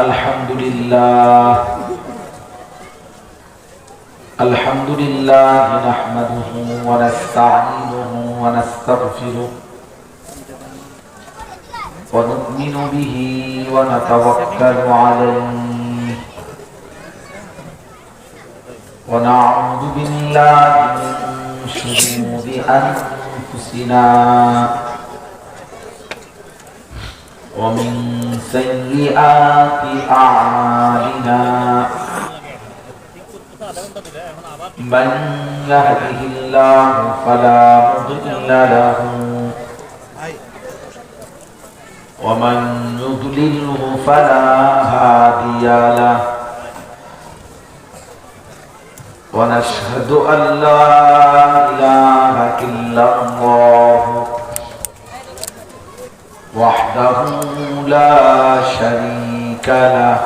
الحمد لله نحمده ونستعينه ونستغفره ونؤمن به ونتوكل عليه ونعوذ بالله من شرور أنفسنا ومن سيئات أعمالنا من يهده الله فلا مضل له ومن يضلله فلا هادي له ونشهد أن لا إله إلا الله وحده لا شريك له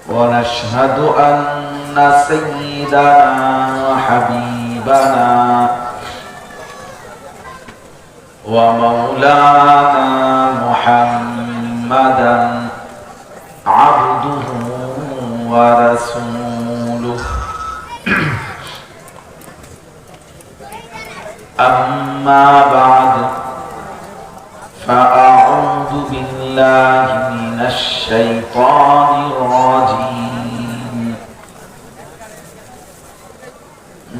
ونشهد أن سيدنا وحبيبنا ومولانا محمدا عبده ورسوله أما بعد فأعوذ بالله من الشيطان الرجيم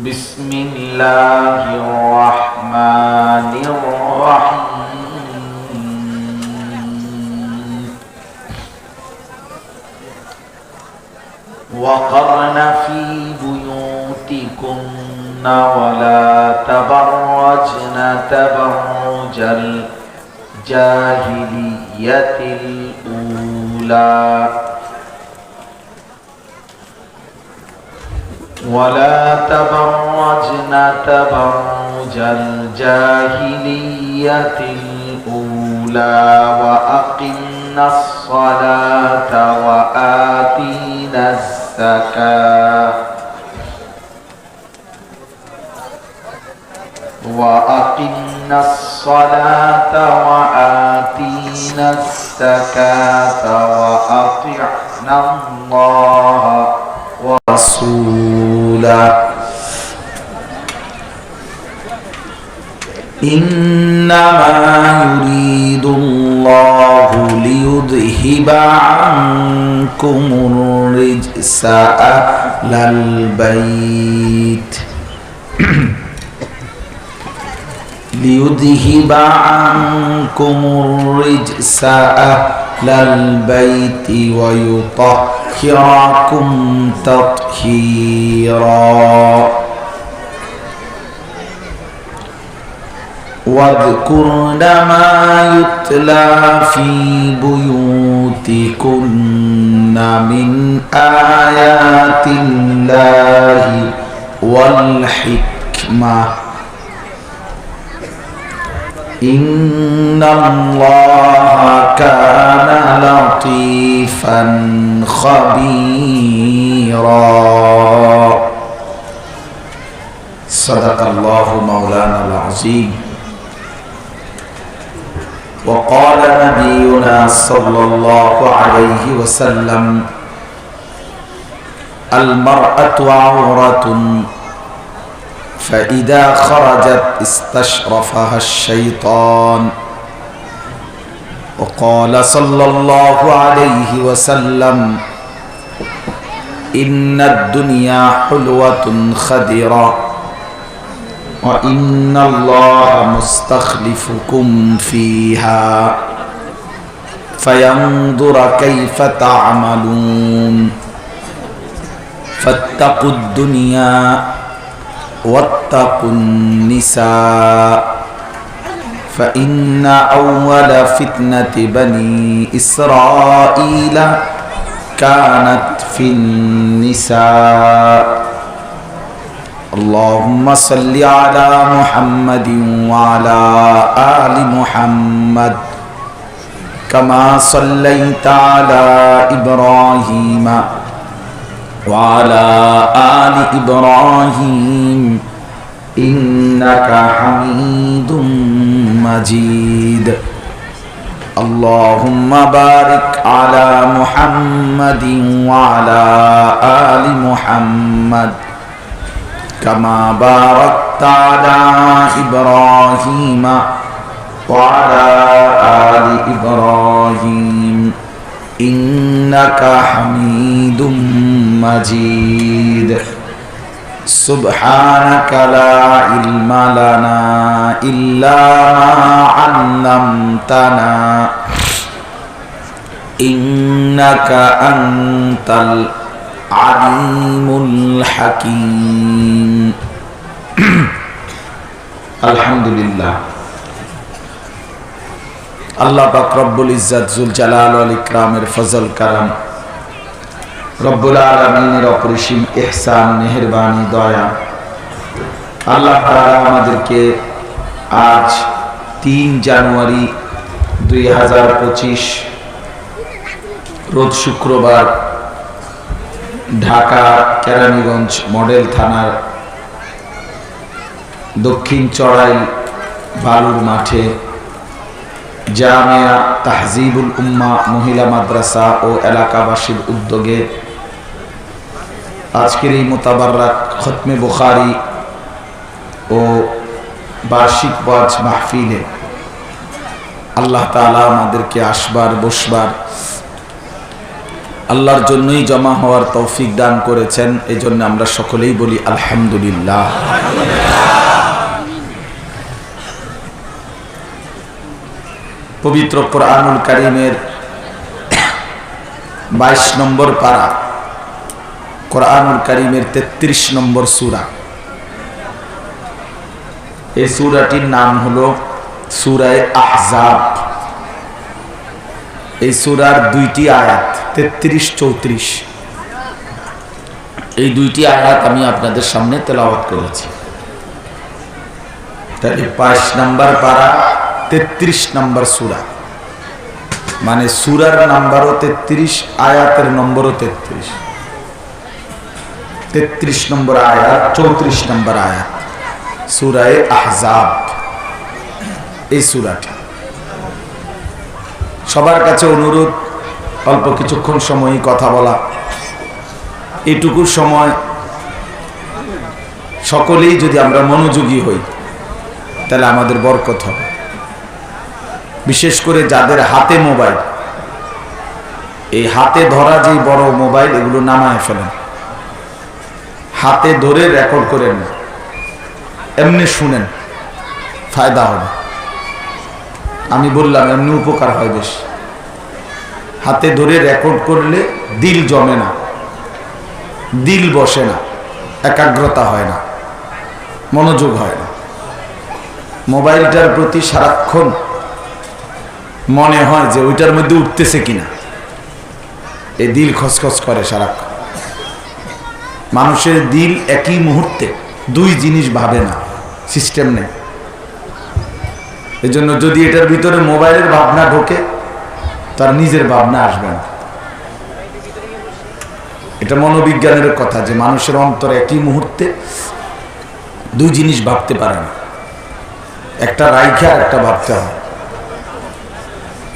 بسم الله الرحمن الرحيم وقرن في بيوتكن ولا تبرجن تبرج الجاهلية الأولى ولا تبرجن تبرج الجاهلية الأولى وأقمنا الصلاة وآتينا الزكاة وأقمنا الصلاة وآتينا الزكاة وأطعنا الله ورسوله إنما يريد الله ليذهب عنكم الرجس أهل البيت ليذهب عنكم الرجس أهل البيت ويطهركم تطهيرا واذكرن ما يتلى في بيوتكن من آيات الله والحكمة إن الله كان لطيفا خبيرا صدق الله مولانا العظيم وقال نبينا صلى الله عليه وسلم المرأة عورة فإذا خرجت استشرفها الشيطان وقال صلى الله عليه وسلم إن الدنيا حلوة خضرة وإن الله مستخلفكم فيها فينظر كيف تعملون فاتقوا الدنيا واتقوا النساء فإن أول فتنة بني إسرائيل كانت في النساء اللهم صل على محمد وعلى آل محمد كما صليت على إبراهيم وعلى آل إبراهيم إنك حميد مجيد اللهم بارك على محمد وعلى آل محمد كما باركت على إبراهيم وعلى آل إبراهيم إنك حميد مجيد سبحانك لا علم لنا إلا ما علمتنا إنك أنت العليم الحكيم الحمد لله আল্লাহ পাক রব্বুল ইজ্জত জুল জালাল ওয়াল ইকরামের ফজল কারাম রব্বুল আলামিনের অপরিসীম ইহসান মেহেরবানি দয়া আল্লাহ তাআলা আমাদেরকে আজ 3 জানুয়ারি 2025 রোজ শুক্রবার ঢাকা কেরানীগঞ্জ মডেল থানার দক্ষিণ চড়াই বালুর মাঠে জামিয়া তাহজিবুল উম্মাহ মহিলা মাদ্রাসা ও এলাকাবাসীর উদ্যোগে আজকের এই মুতাবাররাক খতমে বুখারী ও বার্ষিক ওয়াজ মাহফিলে আল্লাহ তাআলা আমাদেরকে আসবার বসবার আল্লাহর জন্যই জমা হওয়ার তৌফিক দান করেছেন। এই জন্য আমরা সকলেই বলি আলহামদুলিল্লাহ। পবিত্র কোরআনুল কারীমের 22 নম্বর পারা, কোরআনুল কারীমের 33 নম্বর সূরা। এই সূরাটির নাম হলো সূরা আহজাব। এই সূরার দুইটি আয়াত 33-34, এই দুইটি আয়াত আমি আপনাদের সামনে তেলাওয়াত করেছি। তাহলে 5 নম্বর পারা 33 নম্বর সূরা, মানে সূরার নাম্বারও 33, আয়াতের নম্বরও 33। 33 নম্বর আয়াত 34 নম্বর আয়াত সূরা আহজাব। এই সূরাটি সবার কাছে অনুরোধ, অল্প কিছুক্ষণ সময়ই কথা বলা। এইটুকু সময় সকলেই যদি আমরা মনোযোগী হই তাহলে আমাদের বরকত হবে। বিশেষ করে যাদের হাতে মোবাইল, এই হাতে ধরা যে বড় মোবাইল, এগুলো নামায় ফেলেন, হাতে ধরে রেকর্ড করেন, এমনি শুনেন, ফায়দা হবে। আমি বললাম এমনি উপকার হয় বেশ। হাতে ধরে রেকর্ড করলে দিল জমে না, দিল বসে না, একাগ্রতা হয় না, মনোযোগ হয় না। মোবাইলটার প্রতি সারাক্ষণ মনে হয় যে ওইটার মধ্যে উঠতেছে কিনা, এই দিল খসখস করে সারাক্ষণ। মানুষের দিল একই মুহূর্তে দুই জিনিস ভাবে না, সিস্টেম নেই। এজন্য যদি এটার ভিতরে মোবাইলের ভাবনা ঢোকে, তার নিজের ভাবনা আসবে না। এটা মনোবিজ্ঞানের কথা যে মানুষের অন্তরে একই মুহূর্তে দুই জিনিস ভাবতে পারে না, একটা রাইখা আর একটা ভাবতে হয়।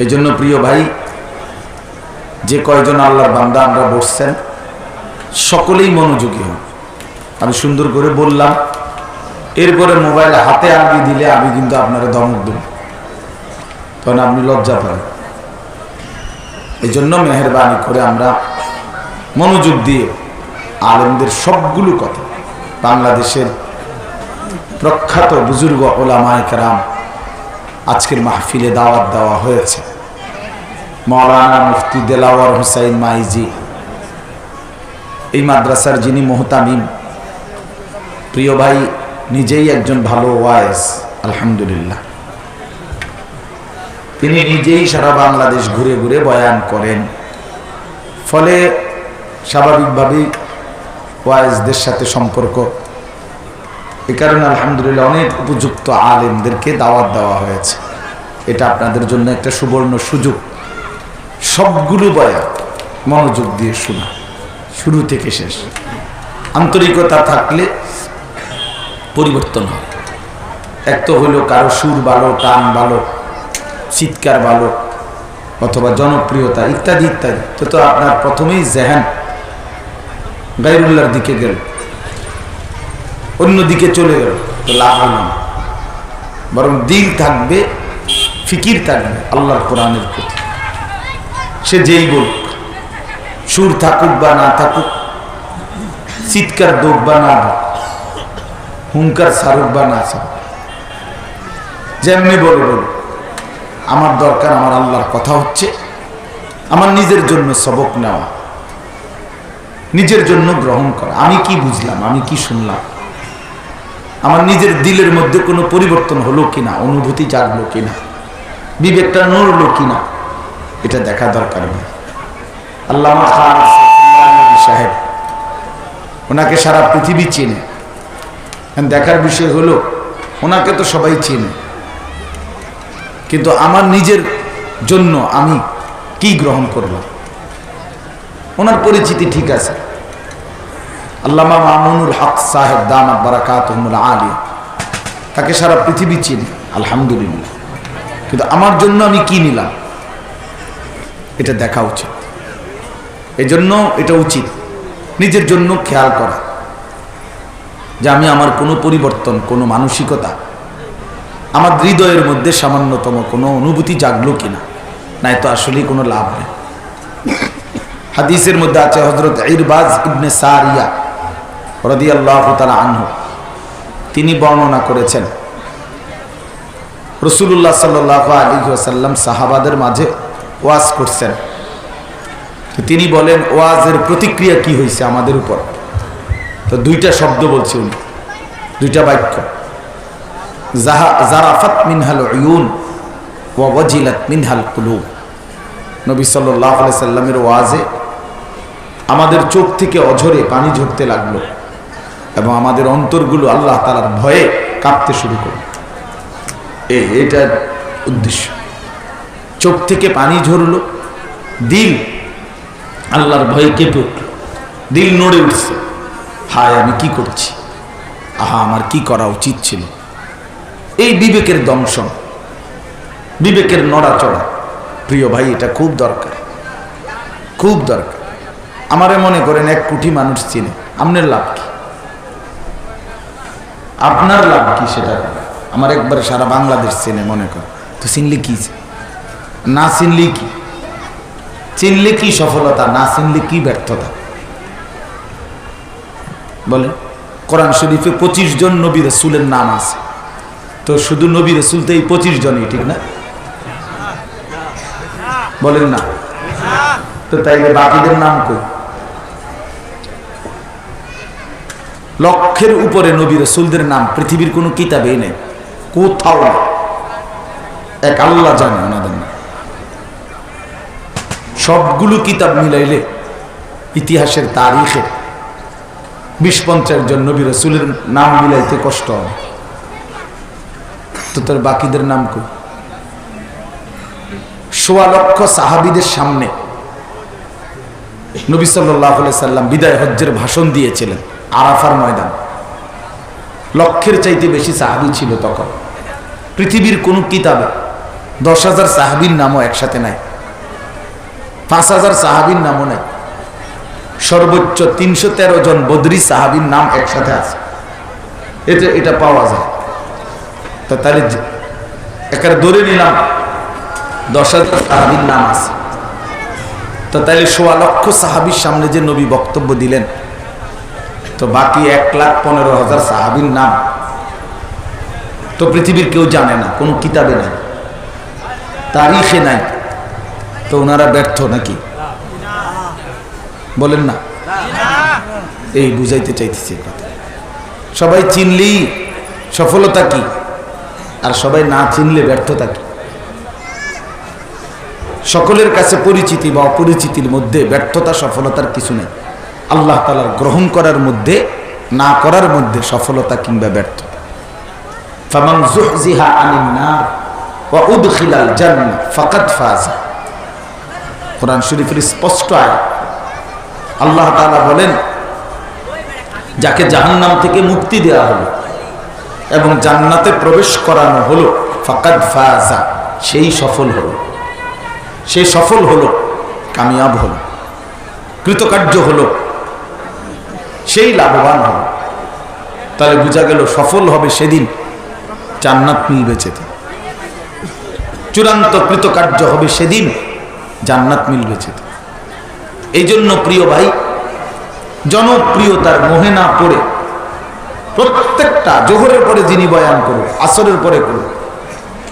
এই জন্য প্রিয় ভাই, যে কয়জন আল্লাহর বান্দা আমরা বসছেন, সকলেই মনোযোগী হন। আমি সুন্দর করে বললাম, এরপরে মোবাইল হাতে আগে দিলে আমি কিন্তু আপনারা ধমক দেব, তখন আপনি লজ্জা পান। এই জন্য মেহেরবানি করে আমরা মনোযোগ দিয়ে আলেমদের সবগুলো কথা, বাংলাদেশের প্রখ্যাত বুজুর্গ ওলামায়ে কেরাম আজকের মাহফিলে দাওয়াত দেওয়া হয়েছে। মাওলানা মুফতি দেলাওয়ার হোসাইন মাইজি, এই মাদ্রাসার যিনি মুহতামিম, প্রিয় ভাই, নিজেই একজন ভালো ওয়াইজ, আলহামদুলিল্লাহ। তিনি নিজেই সারা বাংলাদেশ ঘুরে ঘুরে বয়ান করেন, ফলে স্বাভাবিকভাবেই ওয়াইজদের সাথে সম্পর্ক। এই কারণে আলহামদুলিল্লাহ অনেক উপযুক্ত আলেমদেরকে দাওয়াত দেওয়া হয়েছে। এটা আপনাদের জন্য একটা সুবর্ণ সুযোগ। সবগুলো বয়ান মনোযোগ দিয়ে শোনা, শুরু থেকে শেষ। আন্তরিকতা থাকলে পরিবর্তন হয়। এক তো হইল কারো সুর ভালো, টান ভালো, চিৎকার ভালো, অথবা জনপ্রিয়তা ইত্যাদি ইত্যাদি, তো আপনার প্রথমেই জেহান গায়রুল্লাহর দিকে গেল, অন্যদিকে চলে গেল, তো লাভ হল না। বরং দিল থাকবে, ফিকির থাকবে আল্লাহর কোরআনের প্রতি। সে যেই বলুক, সুর থাকুক বা না থাকুক, চিৎকার দোক বা না হোক, হুঙ্কার ছাড়ুক বা না ছাড়ুক, যেমনি বলে বলুক, আমার দরকার আমার আল্লাহর কথা হচ্ছে, আমার নিজের জন্য সবক নেওয়া, নিজের জন্য গ্রহণ করা। আমি কি বুঝলাম, আমি কি শুনলাম, আমার নিজের দিলের মধ্যে কোনো পরিবর্তন হলো কিনা, অনুভূতি জাগলো কিনা, বিবেকটা নড়লো কিনা, এটা দেখা দরকার নেই। আল্লামা খান সাহেব, ওনাকে সারা পৃথিবী চেনে। দেখার বিষয় হলো, ওনাকে তো সবাই চেনে, কিন্তু আমার নিজের জন্য আমি কি গ্রহণ করলাম। ওনার পরিচিতি ঠিক আছে, আল্লামা মামুনুল হক সাহেব দামাত বারাকাতুহুল আলিয়া, তাকে সারা পৃথিবী চিনি, আলহামদুলিল্লাহ। কিন্তু আমার জন্য আমি কি নিলাম, এটা দেখা উচিত। এজন্য এটা উচিত নিজের জন্য খেয়াল করা, যে আমি আমার কোনো পরিবর্তন, কোনো মানসিকতা, আমার হৃদয়ের মধ্যে সামান্যতম কোনো অনুভূতি জাগলো কিনা, নাই তো আসলেই কোনো লাভ নেই। হাদিসের মধ্যে আছে, হযরত ইরবাজ ইবনে সারিয়া রাদিয়াল্লাহু তাআলা আনহু, তিনি বর্ণনা করেছেন, রাসূলুল্লাহ সাল্লাল্লাহু আলাইহি ওয়াসাল্লাম সাহাবাদের মাঝে ওয়াজ করছেন। তো তিনি বলেন, ওয়াজের প্রতিক্রিয়া কি হয়েছে আমাদের উপর। তো দুইটা শব্দ বলছে উনি, দুইটা বাক্য, জারাফাত মিনহাল উয়ুন ওয়া ওয়াজিলাত মিনহাল কুলুব। নবী সাল্লাল্লাহু আলাইহি সাল্লামের ওয়াজে আমাদের চোখ থেকে অঝরে পানি ঝরতে লাগলো এবং আমাদের অন্তরগুলো আল্লাহ তাআলার ভয়ে কাঁপতে শুরু করলো। এটার উদ্দেশ্য। চোখ থেকে পানি ঝরলো, দিল আল্লাহর ভয়ে কেঁপে উঠল, দিল নড়ে উঠছে, হায় আমি কি করছি, আহা আমার কি করা উচিত ছিল। এই বিবেকের দংশন, বিবেকের নড়াচড়া, প্রিয় ভাই, এটা খুব দরকার, খুব দরকার। আমারে মনে করেন 1 কোটি মানুষ চিনে, আপনার লাভ কি, আপনার লাভ কি সেটা। আমার একবারে সারা বাংলাদেশ চেনে মনে কর, তো চিনলে কি, না চিনলে কি, চিনলে কি সফলতা, না চিনলে কি ব্যর্থতা। বলে কোরআন শরীফে 25 জন নবী রাসূলের নাম আছে, তো শুধু নবী রাসূল তো এই 25 জনই, ঠিক না? বলেন না? তো তাইলে বাকিদের নাম কই? লক্ষের উপরে নবী রাসূলদের নাম পৃথিবীর কোনো কিতাবেই নেই, কোথাও নেই, এক আল্লাহ জানে ওনাদের নাম। সবগুলো কিতাব মিলাইলে ইতিহাসের তারিখে 20-50 জন নবী রাসূলের নাম মিলাইতে কষ্ট হবে, তো তার বাকিদের নাম কই? 1.25 লক্ষ সাহাবীদের সামনে নবী সাল্লাল্লাহু আলাইহি সাল্লাম বিদায় হজ্জের ভাষণ দিয়েছিলেন আরাফার ময়দান। লক্ষের চাইতে বেশি সাহাবী ছিল তখন। পৃথিবীর কোন কিতাবে 10,000 সাহাবীর নামও একসাথে নাই, 5,000 সাহাবীর নামও নাই, সর্বোচ্চ 313 জন বদরি সাহাবীর নাম একসাথে আছে, এটা পাওয়া যায়। তো তাহলে একেবারে ধরে নিলাম 10,000 সাহাবীর নাম আছে, তো তাহলে 1.25 লক্ষ সাহাবীর সামনে যে নবী বক্তব্য দিলেন, তো বাকি 1,15,000 সাহাবীর নাম তো পৃথিবীর কেউ জানে না, কোনো কিতাবে নাই, তারিখে নাই, তো ওনারা ব্যর্থ নাকি? বলেন না? এই বুঝাইতে চাইতেছি কথা। সবাই চিনলেই সফলতা কি, আর সবাই না চিনলে ব্যর্থতা কি? সকলের কাছে পরিচিতি বা অপরিচিতির মধ্যে ব্যর্থতা সফলতার কিছু নেই। আল্লাহ তাআলার গ্রহণ করার মধ্যে, না করার মধ্যে সফলতা কিংবা ব্যর্থতা। ফামান যুহজিহা আনিন নার ওয়া উদখিলাল জান্নাহ ফাকাদ ফাজ। কোরআন শরীফের স্পষ্ট আয়াত। আল্লাহ তাআলা বলেন, যাকে জাহান্নাম থেকে মুক্তি দেওয়া হলো এবং জান্নাতে প্রবেশ করানো হলো, ফাকাদ ফাজা, সেই সফল হলো, সে সফল হলো, কামিয়াব হলো, কৃতকার্য হলো, সেই লাভবান হলো। তাহলে বোঝা গেল সফল হবে সেদিন জান্নাত মিলবে সেদিন, চূড়ান্ত কৃতকার্য হবে সেদিন জান্নাত মিলবে সেদিন। এই জন্য প্রিয় ভাই, জনপ্রিয়তার মোহে না পড়ে প্রত্যেকটা জোহরের পরে যিনি বয়ান করুন, আসরের পরে করুন,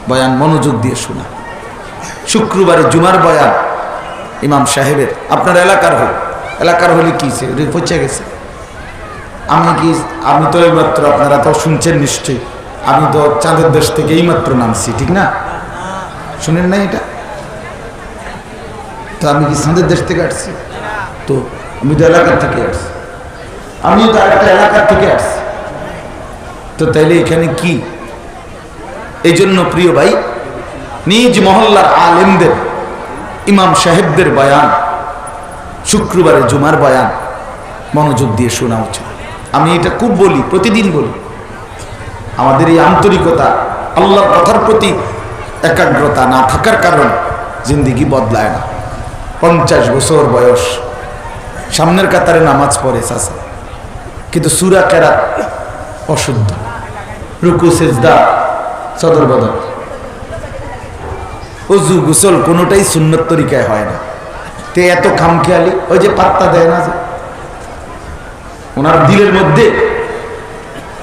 বয়ান মনোযোগ দিয়ে শোনা। শুক্রবারে জুমার বয়ান ইমাম সাহেবের, আপনার এলাকার হোক, এলাকার হলে কি পৌঁছে গেছে। আমি তো এইমাত্র, আপনারা তো শুনছেন নিশ্চয়ই, আমি তো চাঁদের দেশ থেকে এইমাত্র নামছি, ঠিক না? শুনেন না এটা? তো আমি কি চাঁদের দেশ থেকে আসছি? তো আমি তো এলাকার থেকে আসছি, আমি তো আরেকটা এলাকার থেকে আসছি। তো তাইলে এখানে কি? এই জন্য প্রিয় ভাই, নিজ মহল্লার আলেমদের, ইমাম সাহেবদের বয়ান, শুক্রবারে জুমার বয়ান মনোযোগ দিয়ে শোনা উচিত। আমি এটা খুব বলি, প্রতিদিন বলি। আমাদের এই আন্তরিকতা, আল্লাহর কথার প্রতি একাগ্রতা না থাকার কারণে জিন্দিগি বদলায় না। 50 বছর বয়স, সামনের কাতারে নামাজ পড়ে চাচা, কিন্তু সূরা কেরাত অশুদ্ধ, রুকু সেজদা সদর বদর, ওযু গোসল কোনোটাই সুন্নত তরিকায় হয় না। তে এত খামখেয়ালি, ওই যে পাত্তা দেয় না, যে ওনার দিলের মধ্যে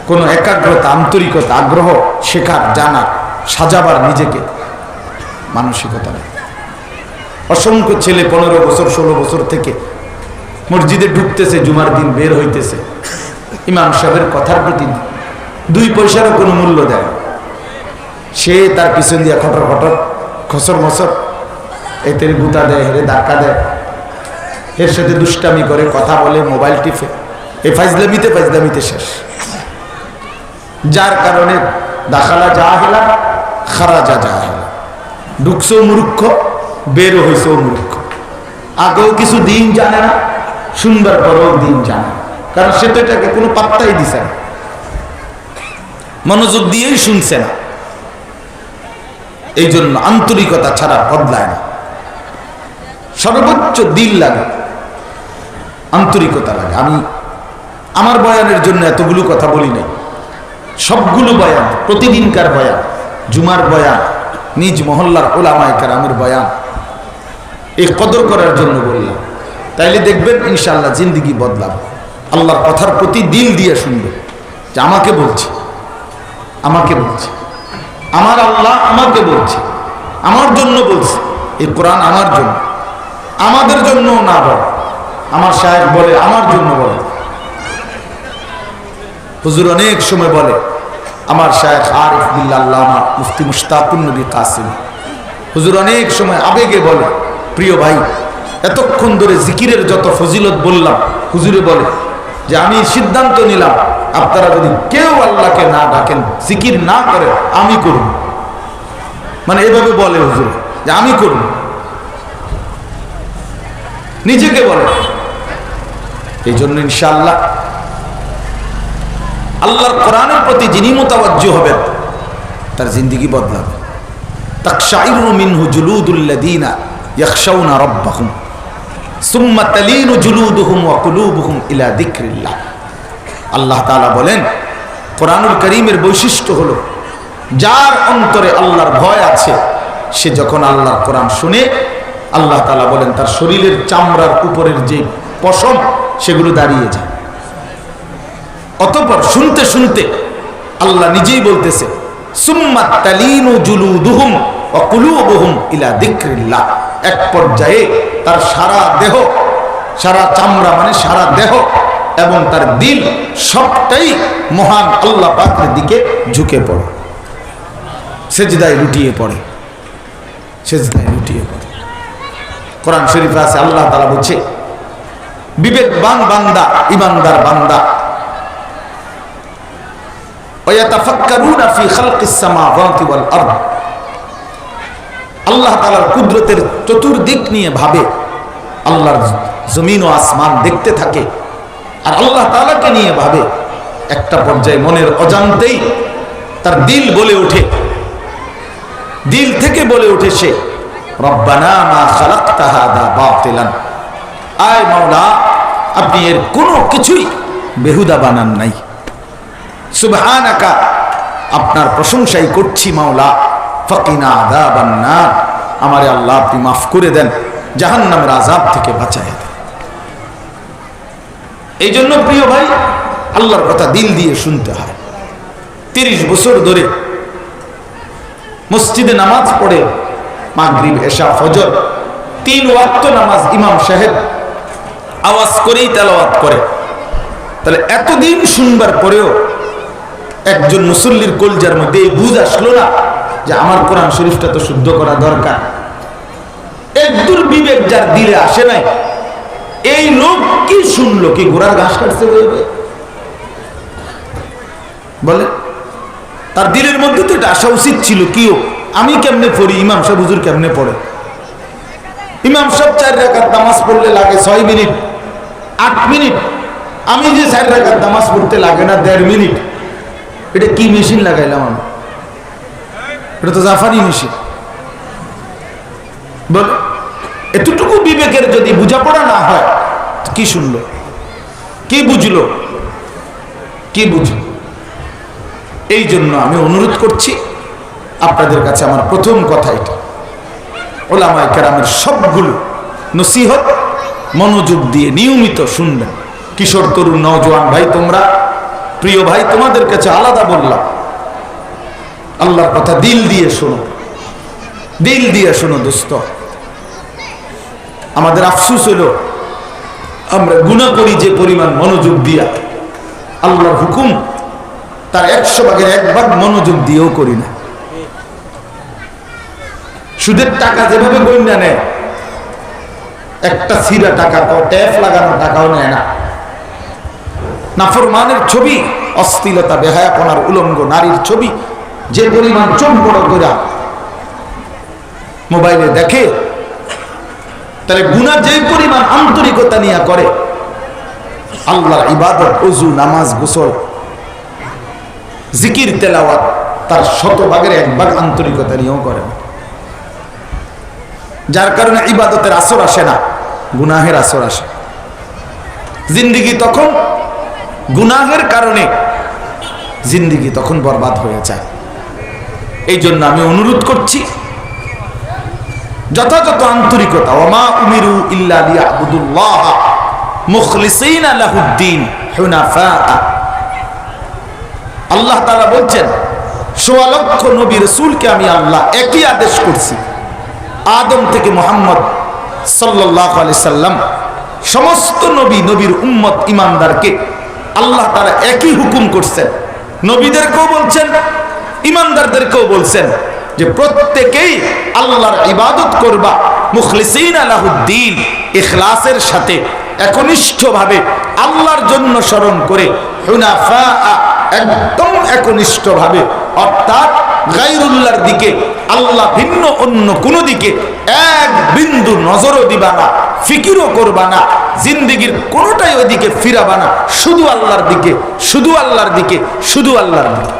কোনো একাগ্রতা, আন্তরিকতা, আগ্রহ, শেখার, জানার, সাজাবার নিজেকে মানসিকতা নেই। অসংখ্য ছেলে 15 বছর 16 বছর থেকে মসজিদে ঢুকতেছে, জুমার দিন বের হইতেছে, ইমাম সাহেবের কথার প্রতি 2 পয়সারও কোনো মূল্য দেয়। সে তার পিছন দিয়ে খটর খটর, খসর মসর, এতে গুতা দেয়, হেরে ধাক্কা দেয়, এর সাথে দুষ্টামি করে, কথা বলে, মোবাইল টিপে, এই ফাইজলামিতে শেষ। যার কারণে দাখালা জাহেলা খারাজা জাহেলা, ঢুকছেও মূর্খ, বেরো হয়েছেও মূর্খ। আগেও কিছু দিন জানে না, শুনবার পরেও দিন জানে না, কারণ সে তো এটাকে কোনো পাত্তাই দিছে না, মনোযোগ দিয়েই শুনছে না। এই জন্য আন্তরিকতা ছাড়া বদলায় না। সর্বোচ্চ দিল লাগে, আন্তরিকতা লাগে। আমি আমার বয়ানের জন্য এতগুলো কথা বলি নাই, সবগুলো বয়ান, প্রতিদিনকার বয়ান, জুমার বয়ান, নিজ মহল্লার উলামায়ে কেরামের বয়ান, এই কদর করার জন্য বললাম। তাইলে দেখবেন ইনশাআল্লাহ জিন্দিগি বদলাবে। আল্লাহর কথার প্রতি দিল দিয়ে শুনবে, যে আমাকে বলছে, আমাকে বলছে, আমার আল্লাহ আমাকে বলছে, আমার জন্য বলছে, এই কোরআন আমার জন্য, আমাদের জন্য না বলে। আমার শায়েখ বলে আমার জন্য বলে, হুজুর অনেক সময় বলে, আমার শায়েখ আরিফ বিল্লাহ আল্লামা মুফতি মুশতাকুন নবী কাসিম হুজুর অনেক সময় আবেগে বলে, প্রিয় ভাই, এতক্ষণ ধরে জিকিরের যত ফজিলত বললাম, হুজুরে বলে যে আমি সিদ্ধান্ত নিলাম, আপনারা যদি কেউ আল্লাহকে না ডাকেন, জিকির না করেন, আমি করব। মানে এভাবে বলে হুজুর যে আমি করব, নিজেকে বলে। এই জন্য ইনশাআল্লাহ আল্লাহর কোরআনের প্রতি যিনি মুতাওয়াজ্জিহ হবেন, তার জিন্দেগি বদলাবে। তাকশাইরু মিনহু জুলুদুল্লাযীনা ইয়াখশাউনা রাব্বাহুম সুম্মা তালিনু জুলুদুহুম ওয়া কুলুবুহুম ইলা যিকরিল্লাহ। আল্লাহ তাআলা বলেন, কোরআনুল কারীমের বৈশিষ্ট্য হলো, যার অন্তরে আল্লাহর ভয় আছে, সে যখন আল্লাহর কোরআন শুনে, আল্লাহ তাআলা বলেন তার শরীরের চামড়ার উপরের যে পশম, সেগুলো দাঁড়িয়ে যায়। অতঃপর শুনতে শুনতে আল্লাহ নিজেই বলতেছে, সুম্মা তালিনু জুলুদুহুম ওয়া কুলুবুহুম ইলা যিকরিল্লাহ। এক পর্যায়ে তার সারা দেহ, সারা চামড়া মানে সারা দেহ এবং তার দিল সবটাই মহান আল্লাহ পাকের দিকে ঝুঁকে পড়ে, সেজদায় লুটিয়ে পড়ে, সেজদায় লুটিয়ে পড়ে। কোরআন শরীফে আছে, আল্লাহ তাআলা বলছে, বিবেকবান বান্দা, ঈমানদার বান্দা, ওয়ায়াতাফাক্কারুনা ফি খালকিস সামাওয়াতি ওয়াল আরদ, আল্লাহ তাআলার কুদরতের চতুর্দিক নিয়ে ভাবে, আল্লাহর জমিন ও আসমান দেখতে থাকে, আর আল্লাহ তাআলাকে নিয়ে ভাবে। একটা পর্যায়ে মনের অজান্তেই তার দিল বলে ওঠে, দিল থেকে বলে ওঠে সে, রব্বানা মা খালাকতা হাদা বাতিলান, আয় মাওলা আপনি এর কোনো কিছুই বেহুদা বানান নাই। সুবহানাকা, আপনার প্রশংসাই করছি মাওলা। ফাকিনা আযাবান নার, আমারে আল্লাহ আপনি মাফ করে দেন, জাহান্নামের আযাব থেকে বাঁচায় দেন। এই জন্য প্রিয় ভাই, আল্লাহর কথা দিল দিয়ে শুনতে হয়। 30 বছর ধরে মসজিদে নামাজ পড়ে মাগরিব, এশা, ফজর 3 ওয়াক্ত নামাজ ইমাম সাহেব আওয়াজ করেই তেলাওয়াত করে। তাহলে এতদিন শুনবার পরেও একজন মুসল্লির কলজার মধ্যে এই বুঝ আসলো না যে আমার কোরআন শরীফটা তো শুদ্ধ করা দরকার। একদূর বিবেক যার দিলে আসে নাই, এই লোক কি শুনলো? কি ঘোড়ার ঘাস কাটছে বলে? তার দিলের মধ্যে তো এটা আসা উচিত ছিল, কিও আমি কেমনে পড়ি, ইমাম সাহেব হুজুর কেমনে পড়ে। ইমাম সাহেব 4 রাকাত নামাজ পড়লে লাগে 6 মিনিট 8 মিনিট, আমি যে 4 রাকাত নামাজ পড়তে লাগে না 1.5 মিনিট। এটা কি মেশিন লাগাইলাম আমি? এটা তো জাফারি মেশিন। বল, এতটুকু বিবেকের যদি বোঝাপড়া না হয়, কি শুনলো, কি বুঝলো, কি বুঝলো? এই জন্য আমি অনুরোধ করছি আপনাদের কাছে, আমার প্রথম কথা এটা, ওলামায়ে কেরামের সবগুলো নসিহত মনোযোগ দিয়ে নিয়মিত শুনবেন। কিশোর তরুণ নওজোয়ান ভাই, তোমরা প্রিয় ভাই, তোমাদের কাছে আলাদা বললাম, আল্লাহর কথা দিল দিয়ে শোনো, দিল দিয়ে শোনো দোস্ত। আমাদের আফসোস হলো আমরা গুনাহ করি যে পরিমাণ মনোযোগ দিয়া, আল্লাহর হুকুম তার 100 ভাগের 1 ভাগ মনোযোগ দিয়েও করি না। সুদের টাকা যেভাবে গণ্যা নেয়, একটা ছিঁড়া টাকা, ট্যাপ লাগানো টাকাও নেয় না। নাফরমানের ছবি, অশ্লীলতা, বেহায়াপনার উলঙ্গ নারীর ছবি যে পরিমাণ চোখ বড় করে মোবাইলে দেখে, তাহলে গুনাহ যে পরিমাণ আন্তরিকতা নিয়ে করে, আল্লাহর ইবাদত, ওযু, নামাজ, গোসল, জিকির, তেলাওয়াত তার 100 ভাগের 1 ভাগ আন্তরিকতা নিয়েও করে। যার কারণে ইবাদতের আসর আসে না, গুনাহের আসর আসে। জিন্দেগি তখন গুনাহের কারণে জিন্দেগি তখন বরবাদ হয়ে যায়। এই জন্য আমি অনুরোধ করছি, যথাযথ আন্তরিকতা, ওমা উমিরু ইল্লা লিয়াবুদুল্লাহ মুখলিসিনা লাহুদ্দিন হুনাফা। আল্লাহ তাআলা বলছেন, 1.25 লক্ষ নবী রাসূলকে আমি আল্লাহ একই আদেশ করছি, আদম থেকে মুহাম্মদ সাল্লাল্লাহু আলাইহি সাল্লাম, সমস্ত নবী, নবীর উম্মত, ইমানদারকে আল্লাহ তাআলা একই হুকুম করছেন। নবীদেরকেও বলছেন, ইমানদারদেরকেও বলছেন যে প্রত্যেকেই আল্লাহর ইবাদত করবা মুখলিসিনা লাহুদ্দিন, ইখলাসের সাথে, একনিষ্ঠভাবে আল্লাহর জন্য স্মরণ করে, হুনাফা, একদম একনিষ্ঠভাবে, অর্থাৎ গায়রুল্লাহর দিকে, আল্লাহ ভিন্ন অন্য কোনো দিকে এক বিন্দু নজরও দিবা না, ফিকিরও করবা না, জিন্দেগির কোনোটাই ওইদিকে ফিরাবা না, শুধু আল্লাহর দিকে, শুধু আল্লাহর দিকে, শুধু আল্লাহর দিকে।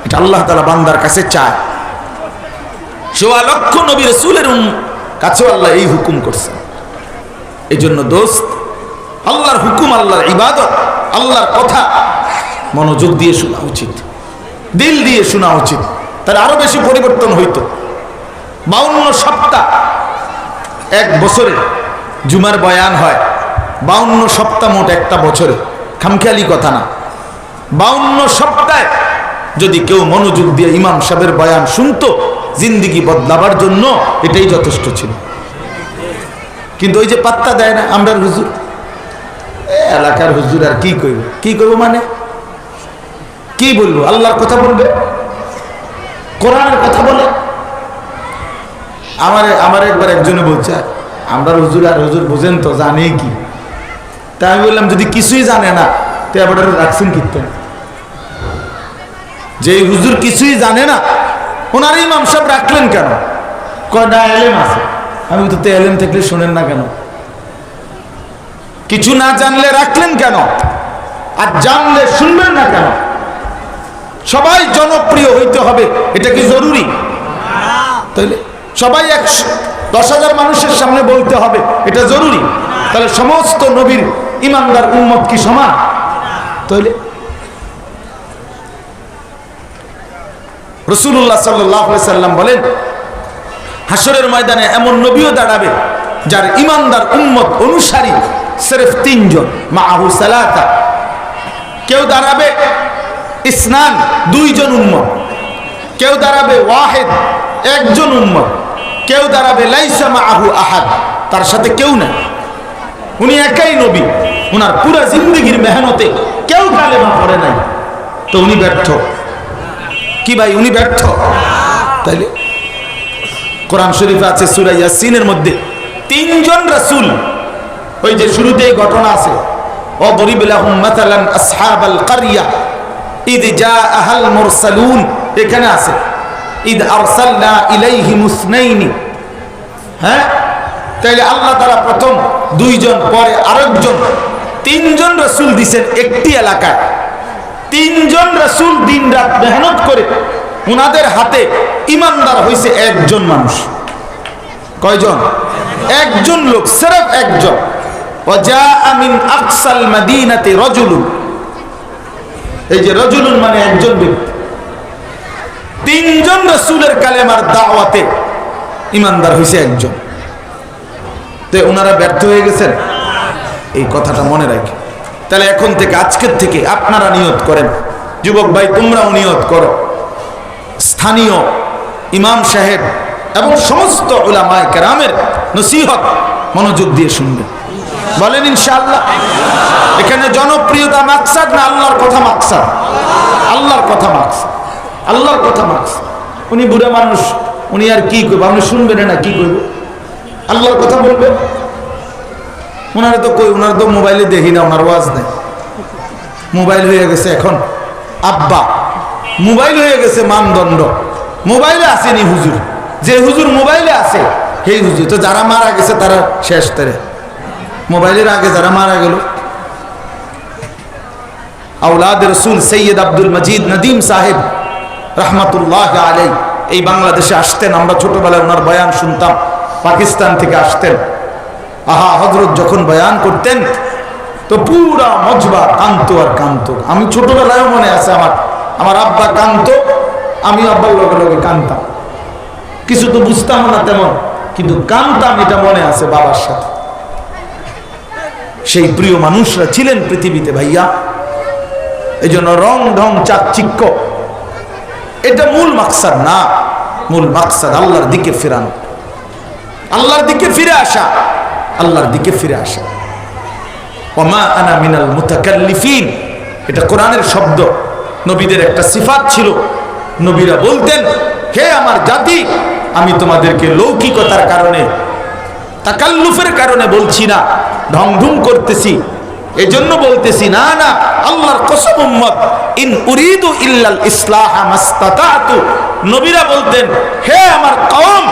এটা আল্লাহ তাআলা বান্দার কাছে চায়। 1.25 লক্ষ নবী রাসূলের কাছেও আল্লাহ এই হুকুম করছেন। এই জন্য দোস্ত, আল্লাহর হুকুম, আল্লাহর ইবাদত, আল্লাহর কথা মনোযোগ দিয়ে শোনা উচিত, দিল দিয়ে শোনা উচিত। তাহলে আরো বেশি পরিবর্তন হইতো। 52 সপ্তাহ 1 বছরে জুমার বয়ান হয়, 52 সপ্তাহ মোট একটা বছরে, খামখেয়ালি কথা না। 52 সপ্তাহে যদি কেউ মনোযোগ দিয়ে ইমাম সাহেবের বয়ান শুনতো, জিন্দেগি বদলাবার জন্য এটাই যথেষ্ট ছিল। কিন্তু ওই যে পাত্তা দেয় না আমরার হুজুর, এলাকার হুজুর, আর কি করবো, কি করবো মানে কি বলবো? আল্লাহর কথা বলবে, কোরআনের কথা বলে। আমার একবার একজনে বলছে, আমরা হুজুর, আর হুজুর বোঝেন তো, জানে কি? তাই আমি বললাম, যদি কিছুই জানে না তো আবার রাখছেন কীর্তন? যে হুজুর কিছুই জানে না, ওনার ইমাম সাহেব রাখলেন কেন? কয় না, এলেম আছে। আমি তো এলেম থাকলে শোনেন না কেন? কিছু না জানলে রাখলেন কেন? আর জানলে শুনবেন না কেন? সবাই জনপ্রিয় হইতে হবে, এটা কি জরুরি? তাইলে সবাই 10,000 মানুষের সামনে বলতে হবে, এটা জরুরি? তাহলে সমস্ত নবীর ইমানদার উম্মত কি সমান? তাহলে রাসূলুল্লাহ সাল্লাল্লাহু আলাইহি সাল্লাম বলেন, হাসরের ময়দানে এমন নবীও দাঁড়াবে যার ইমানদার উম্মত অনুসারী সির্ফ 3 জন, মাআহু সালাতা। কেউ দাঁড়াবে ইসনান, 2 জন উম্মত। কেউ দাঁড়াবে ওয়াহিদ, 1 জন উম্মত। কেউ দাঁড়াবে লাইসা মাআহু আহাদ, তার সাথে কেউ না, উনি একাই নবী। ওনার পুরা জিন্দগির মেহনতে কেউ কালেমা পড়ে নাই, তো উনি ব্যর্থ। কি ভাই, উনি ব্যর্থ? তাইলে কোরআন শরীফে আছে সূরা ইয়াসিনের মধ্যে 3 জন রাসূল, ওই যে শুরুতেই ঘটনা আছে, ওয়াদরিব লাহুম মাসালান আসহাবাল কারইয়া ইদ জাআহাল মুরসালুন, এখানে আছে ইদ আরসালনা ইলাইহিম ইসনাইনি। হ্যাঁ, তাইলে আল্লাহ তাআলা প্রথম 2 জন, পরে আরেকজন, 3 জন রাসূল দিবেন একটি এলাকায়। 3 জন রাসূল দিন রাত মেহনত করে উনাদের হাতে ইমানদার হইছে 1 জন মানুষ। কয়জন? 1 জন লোক, সির্ফ 1 জন। ওয়াজাআ মিন আকসাল মাদিনাতি রাজুলুন, এই যে রাজুলুন মানে 1 জন ব্যক্তি। 3 জন রাসূলের কালেমার দাওয়াতে ইমানদার হইছে 1 জন। তো ওনারা ব্যর্থ হয়ে গেছেন, এই কথাটা মনে রাখি। তাহলে এখন থেকে, আজকের থেকে আপনারা নিয়ত করেন, যুবক ভাই তোমরাও নিয়ত করো, স্থানীয় ইমাম সাহেব এবং সমস্ত উলামায়ে কেরামের নসিহত মনোযোগ দিয়ে শুনবেন। বলেন ইনশাআল্লাহ। এখানে জনপ্রিয়তা মাকসাদ না আল্লাহর কথা মাকসাদ? আল্লাহর কথা মাকসাদ, আল্লাহর কথা মাকসাদ। উনি বুড়া মানুষ, উনি আর কি করবে? আপনি শুনবেন না, কি করবে? আল্লাহর কথা বলবে। ওনারা তো কই, ওনারা তো মোবাইলে দেখি না, ওনার ওয়াজ নেই। মোবাইল হয়ে গেছে এখন আব্বা, মোবাইল হয়ে গেছে মানদণ্ড। মোবাইলে আসেনি হুজুর, যে হুজুর মোবাইলে আছে সেই হুজুর। তো যারা মারা গেছে তারা শেষ, তারে মোবাইলের আগে যারা মারা গেল। আওলাদ রসুল সৈয়দ আব্দুল মজিদ নদীম সাহেব রহমতুল্লাহ আলাইহি এই বাংলাদেশে আসতেন। আমরা ছোটবেলায় ওনার বয়ান শুনতাম, পাকিস্তান থেকে আসতেন। আহা, হযরত যখন বয়ান করতেন তো পুরা মজবা কান্ত আর কান্ত। আমি ছোটবেলায় মনে আছে, আমার আব্বা কান্ত, আমি আব্বার লগে লগে কানতাম। কিছু তো বুঝতাম না তেমন, কিন্তু কানতাম, এটা মনে আছে বাবার সাথে। সেই প্রিয় মানুষরা ছিলেন পৃথিবীতে ভাইয়া। এই জন্য রং ঢং চাকচিক্য এটা মূল মাকসাদ না। মূল মাকসাদ আল্লাহর দিকে ফেরানো, আল্লাহর দিকে ফিরে আসা, আল্লাহর দিকে ফিরে আসা। ওমা আনা মিনাল মুতাকাল্লিফিন, এটা কোরআনের শব্দ। নবীদের একটা সিফাত ছিল, নবীরা বলতেন, হে আমার জাতি, আমি তোমাদেরকে লৌকিকতার কারণে, তাকাল্লুফের কারণে বলছি না, ঢংঢুং করতেছি এজন্য বলতেছি না, না, আল্লাহর কসম উম্মত, ইন উরিদু ইল্লাল ইসলাহ মাস্তাতাতু। নবীরা বলতেন, হে আমার কওম,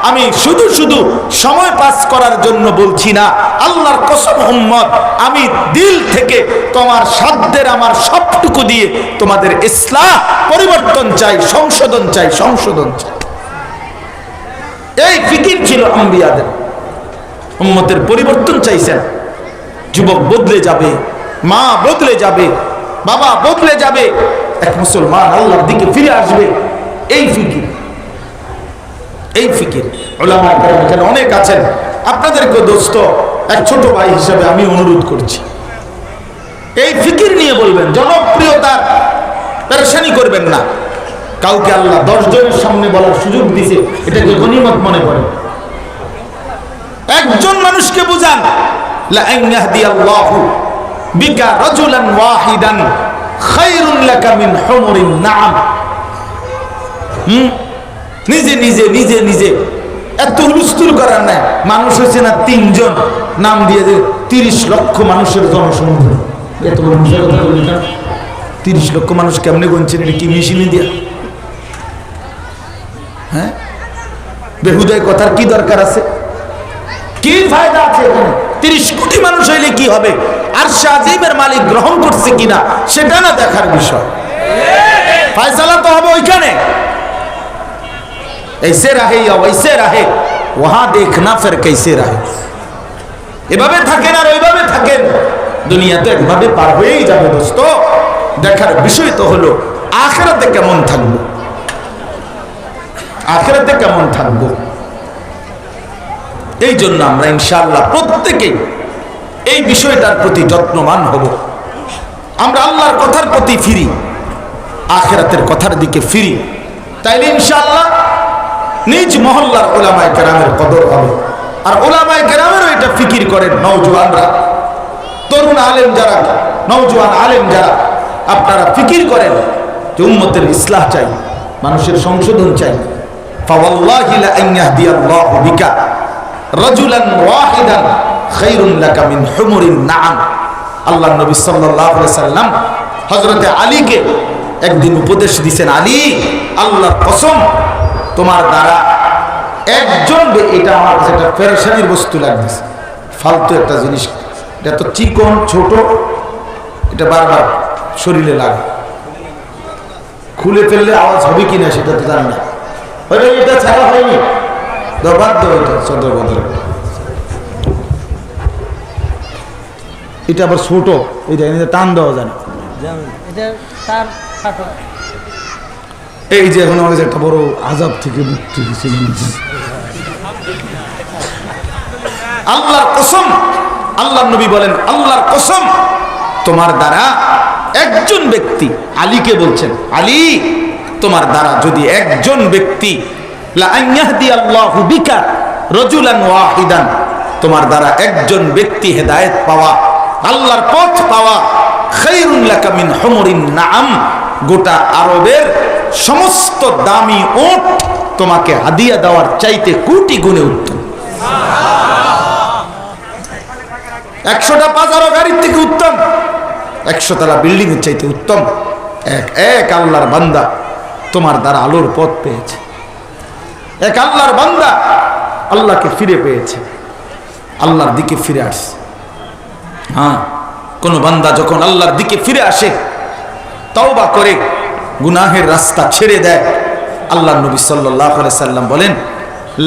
আমি শুধু শুধু সময় পাস করার জন্য বলছি না, আল্লাহর কসম উম্মত, আমি দিল থেকে তোমার সাধ্যের আমার সবটুকু দিয়ে তোমাদের ইসলাহ, পরিবর্তন চাই, সংশোধন চাই, সংশোধন চাই। এই ফিকির ছিল আম্বিয়াদের। উম্মতের পরিবর্তন চাইছেন। যুবক বদলে যাবে, মা বদলে যাবে, বাবা বদলে যাবে, এক মুসলমান আল্লাহর দিকে ফিরে আসবে। এই ফিকির, এই ফিকির উলামা কেরাম এখানে অনেক আছেন। আপনাদেরকে দোস্ত, এক ছোট ভাই হিসেবে আমি অনুরোধ করছি, এই ফিকির নিয়ে বলবেন। জনপ্রিয়তার পেরেশানি করবেন না। কাউকে আল্লাহ 10 জনের সামনে বলার সুযোগ দিয়েছে, এটাকে গনিমত মনে করেন। একজন মানুষকে বুঝান, লা আন ইয়াহদিয়াল্লাহু বিকা রাজুলান ওয়াহিদান খায়রুন লাকা মিন হুমুরিন নাআম। নিজে নিজে নিজে নিজে এত হুলস্থুল করার নাই। মানুষ হয়েছে না 3 জন, নাম দিয়ে 30 লক্ষ মানুষের জনসমুদ্র। এত বড় বিষয় কথা বলি না, 30 লক্ষ মানুষ কেমনে গুনছেন? এটা কি মেশিনে দিয়া? হ্যাঁ, বেহুদায় কথার কি দরকার আছে? কি ফায়দা আছে এখানে? 30 কোটি মানুষ হইলে কি হবে? আরশে আজিমের মালিক গ্রহণ করছে কিনা সেটা না দেখার বিষয়, ফয়সালা তো হবে ওইখানে। ऐसे रहे या वैसे रहे वहां देखना फिर कैसे रहे। এভাবে থাকেন আর ওইভাবে থাকেন, দুনিয়া তো একভাবে পার হয়েই যাবে দোস্ত। দেখার বিষয় তো হলো আখিরাতে কেমন থাকবো, আখিরাতে কেমন থাকবো। এই জন্য আমরা ইনশাআল্লাহ প্রত্যেকে এই বিষয়টার প্রতি যত্নবান হব। আমরা আল্লাহর কথার প্রতি ফিরি, আখিরাতের কথার দিকে ফিরি, তাইলে ইনশাআল্লাহ নিজ মহল্লার উলামায়ে কেরামের কদর হবে। আর উলামায়ে কেরামেরও এটা ফিকির করেন নওজোয়ানরা, তরুণ আলেম যারা, নওজোয়ান আলেম যারা, আপনারা ফিকির করেন যে উম্মতের ইসলাহ চাই, মানুষের সংশোধন চাই। ফাওয়াল্লাহি লা আন ইয়াহদিয়াল্লাহু বিকা রাজুলান ওয়াহিদান খায়রুন লাকা মিন হুমুরিন নাআম। আল্লাহর নবী সাল্লাল্লাহু আলাইহি সাল্লাম হযরতে আলীকে একদিন উপদেশ দিয়েছেন, আলী আল্লাহর কসম তোমার দ্বারা একজন, এটা আমার কাছে একটা পেরেশানির বস্তু লাগতেছে, ফালতু একটা জিনিস, এটা তো চিকন ছোট, এটা বারবার শরীরে লাগে, খুলে ফেললে আওয়াজ হবে কিনা সেটা তো জানি না। এটা ছাড়া হয়নি, বাধ্য এটা সদর বদল, এটা আবার ছোট, এটা টান দেওয়া যায় না। এই যে এখন আমাকে একটা বড় আযাব থেকে মুক্তি দিয়েছিলেন। আল্লাহর কসম, আল্লাহর নবী বলেন আল্লাহর কসম তোমার দ্বারা একজন ব্যক্তি, আলীকে বলছেন, আলী তোমার দ্বারা যদি একজন ব্যক্তি, লা আন ইয়াহদিয়াল্লাহু বিকা রাজুলান ওয়াহিদান, তোমার দ্বারা একজন ব্যক্তি হেদায়েত পাওয়া, আল্লাহর পথ পাওয়া, খায়রুন লাকা মিন হুমুরিন নাআম, গোটা আরবের সমস্ত দামি উট তোমাকে হাদিয়া দেওয়ার চাইতে কোটি গুণে উত্তম। 100টা বাজারও গাড়ির থেকে উত্তম, 100 তলা বিল্ডিং এর চাইতে উত্তম। এক আল্লাহর বান্দা তোমার দ্বারা আলোর পথ পেয়েছে, এক আল্লাহর বান্দা আল্লাহকে ফিরে পেয়েছে, আল্লাহর দিকে ফিরে আসছে। হ্যাঁ, কোন বান্দা যখন আল্লাহর দিকে ফিরে আসে, তওবা করে গুনাহের রাস্তা ছেড়ে দেয়, আল্লাহর নবী সাল্লাল্লাহু আলাইহি সাল্লাম বলেন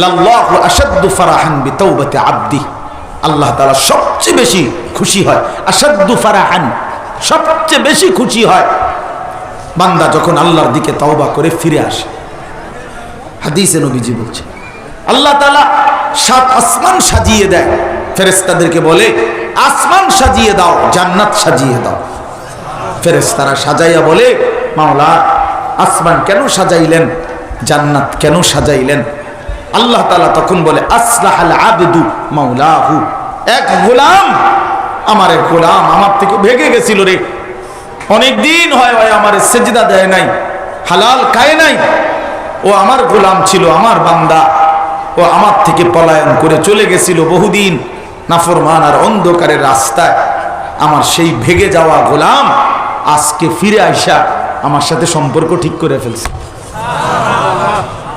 লাল্লাহু আশাদ্দু ফারাহান বিতাওবাতি আবদি, আল্লাহ তাআলা সবচেয়ে বেশি খুশি হয়, আশাদ্দু ফারাহান, সবচেয়ে বেশি খুশি হয় বান্দা যখন আল্লাহর দিকে তওবা করে ফিরে আসে। হাদিসে নবীজি বলছে আল্লাহ তাআলা 7 আসমান সাজিয়ে দেয়, ফেরেশতাদেরকে বলে আসমান সাজিয়ে দাও, জান্নাত সাজিয়ে দাও। ফেরেশতারা সাজাইয়া বলে মাওলা আসমান কেন সাজাইলেন, জান্নাত কেন সাজাইলেন? আল্লাহ তাআলা তখন বলে আসলাহাল আবদু মাওলাহু, এক গোলাম, আমার এক গোলাম আমার থেকে ভেগে গেছিল রে, অনেক দিন হয় আমার সেজদা দেয় নাই, হালাল খায় নাই, ও আমার গোলাম ছিল, আমার বান্দা, ও আমার থেকে পলায়ন করে চলে গেছিল বহুদিন নাফরমান আর অন্ধকারের রাস্তায়। আমার সেই ভেগে যাওয়া গোলাম আজকে ফিরে আইসা আমার সাথে সম্পর্ক ঠিক করে ফেলছে,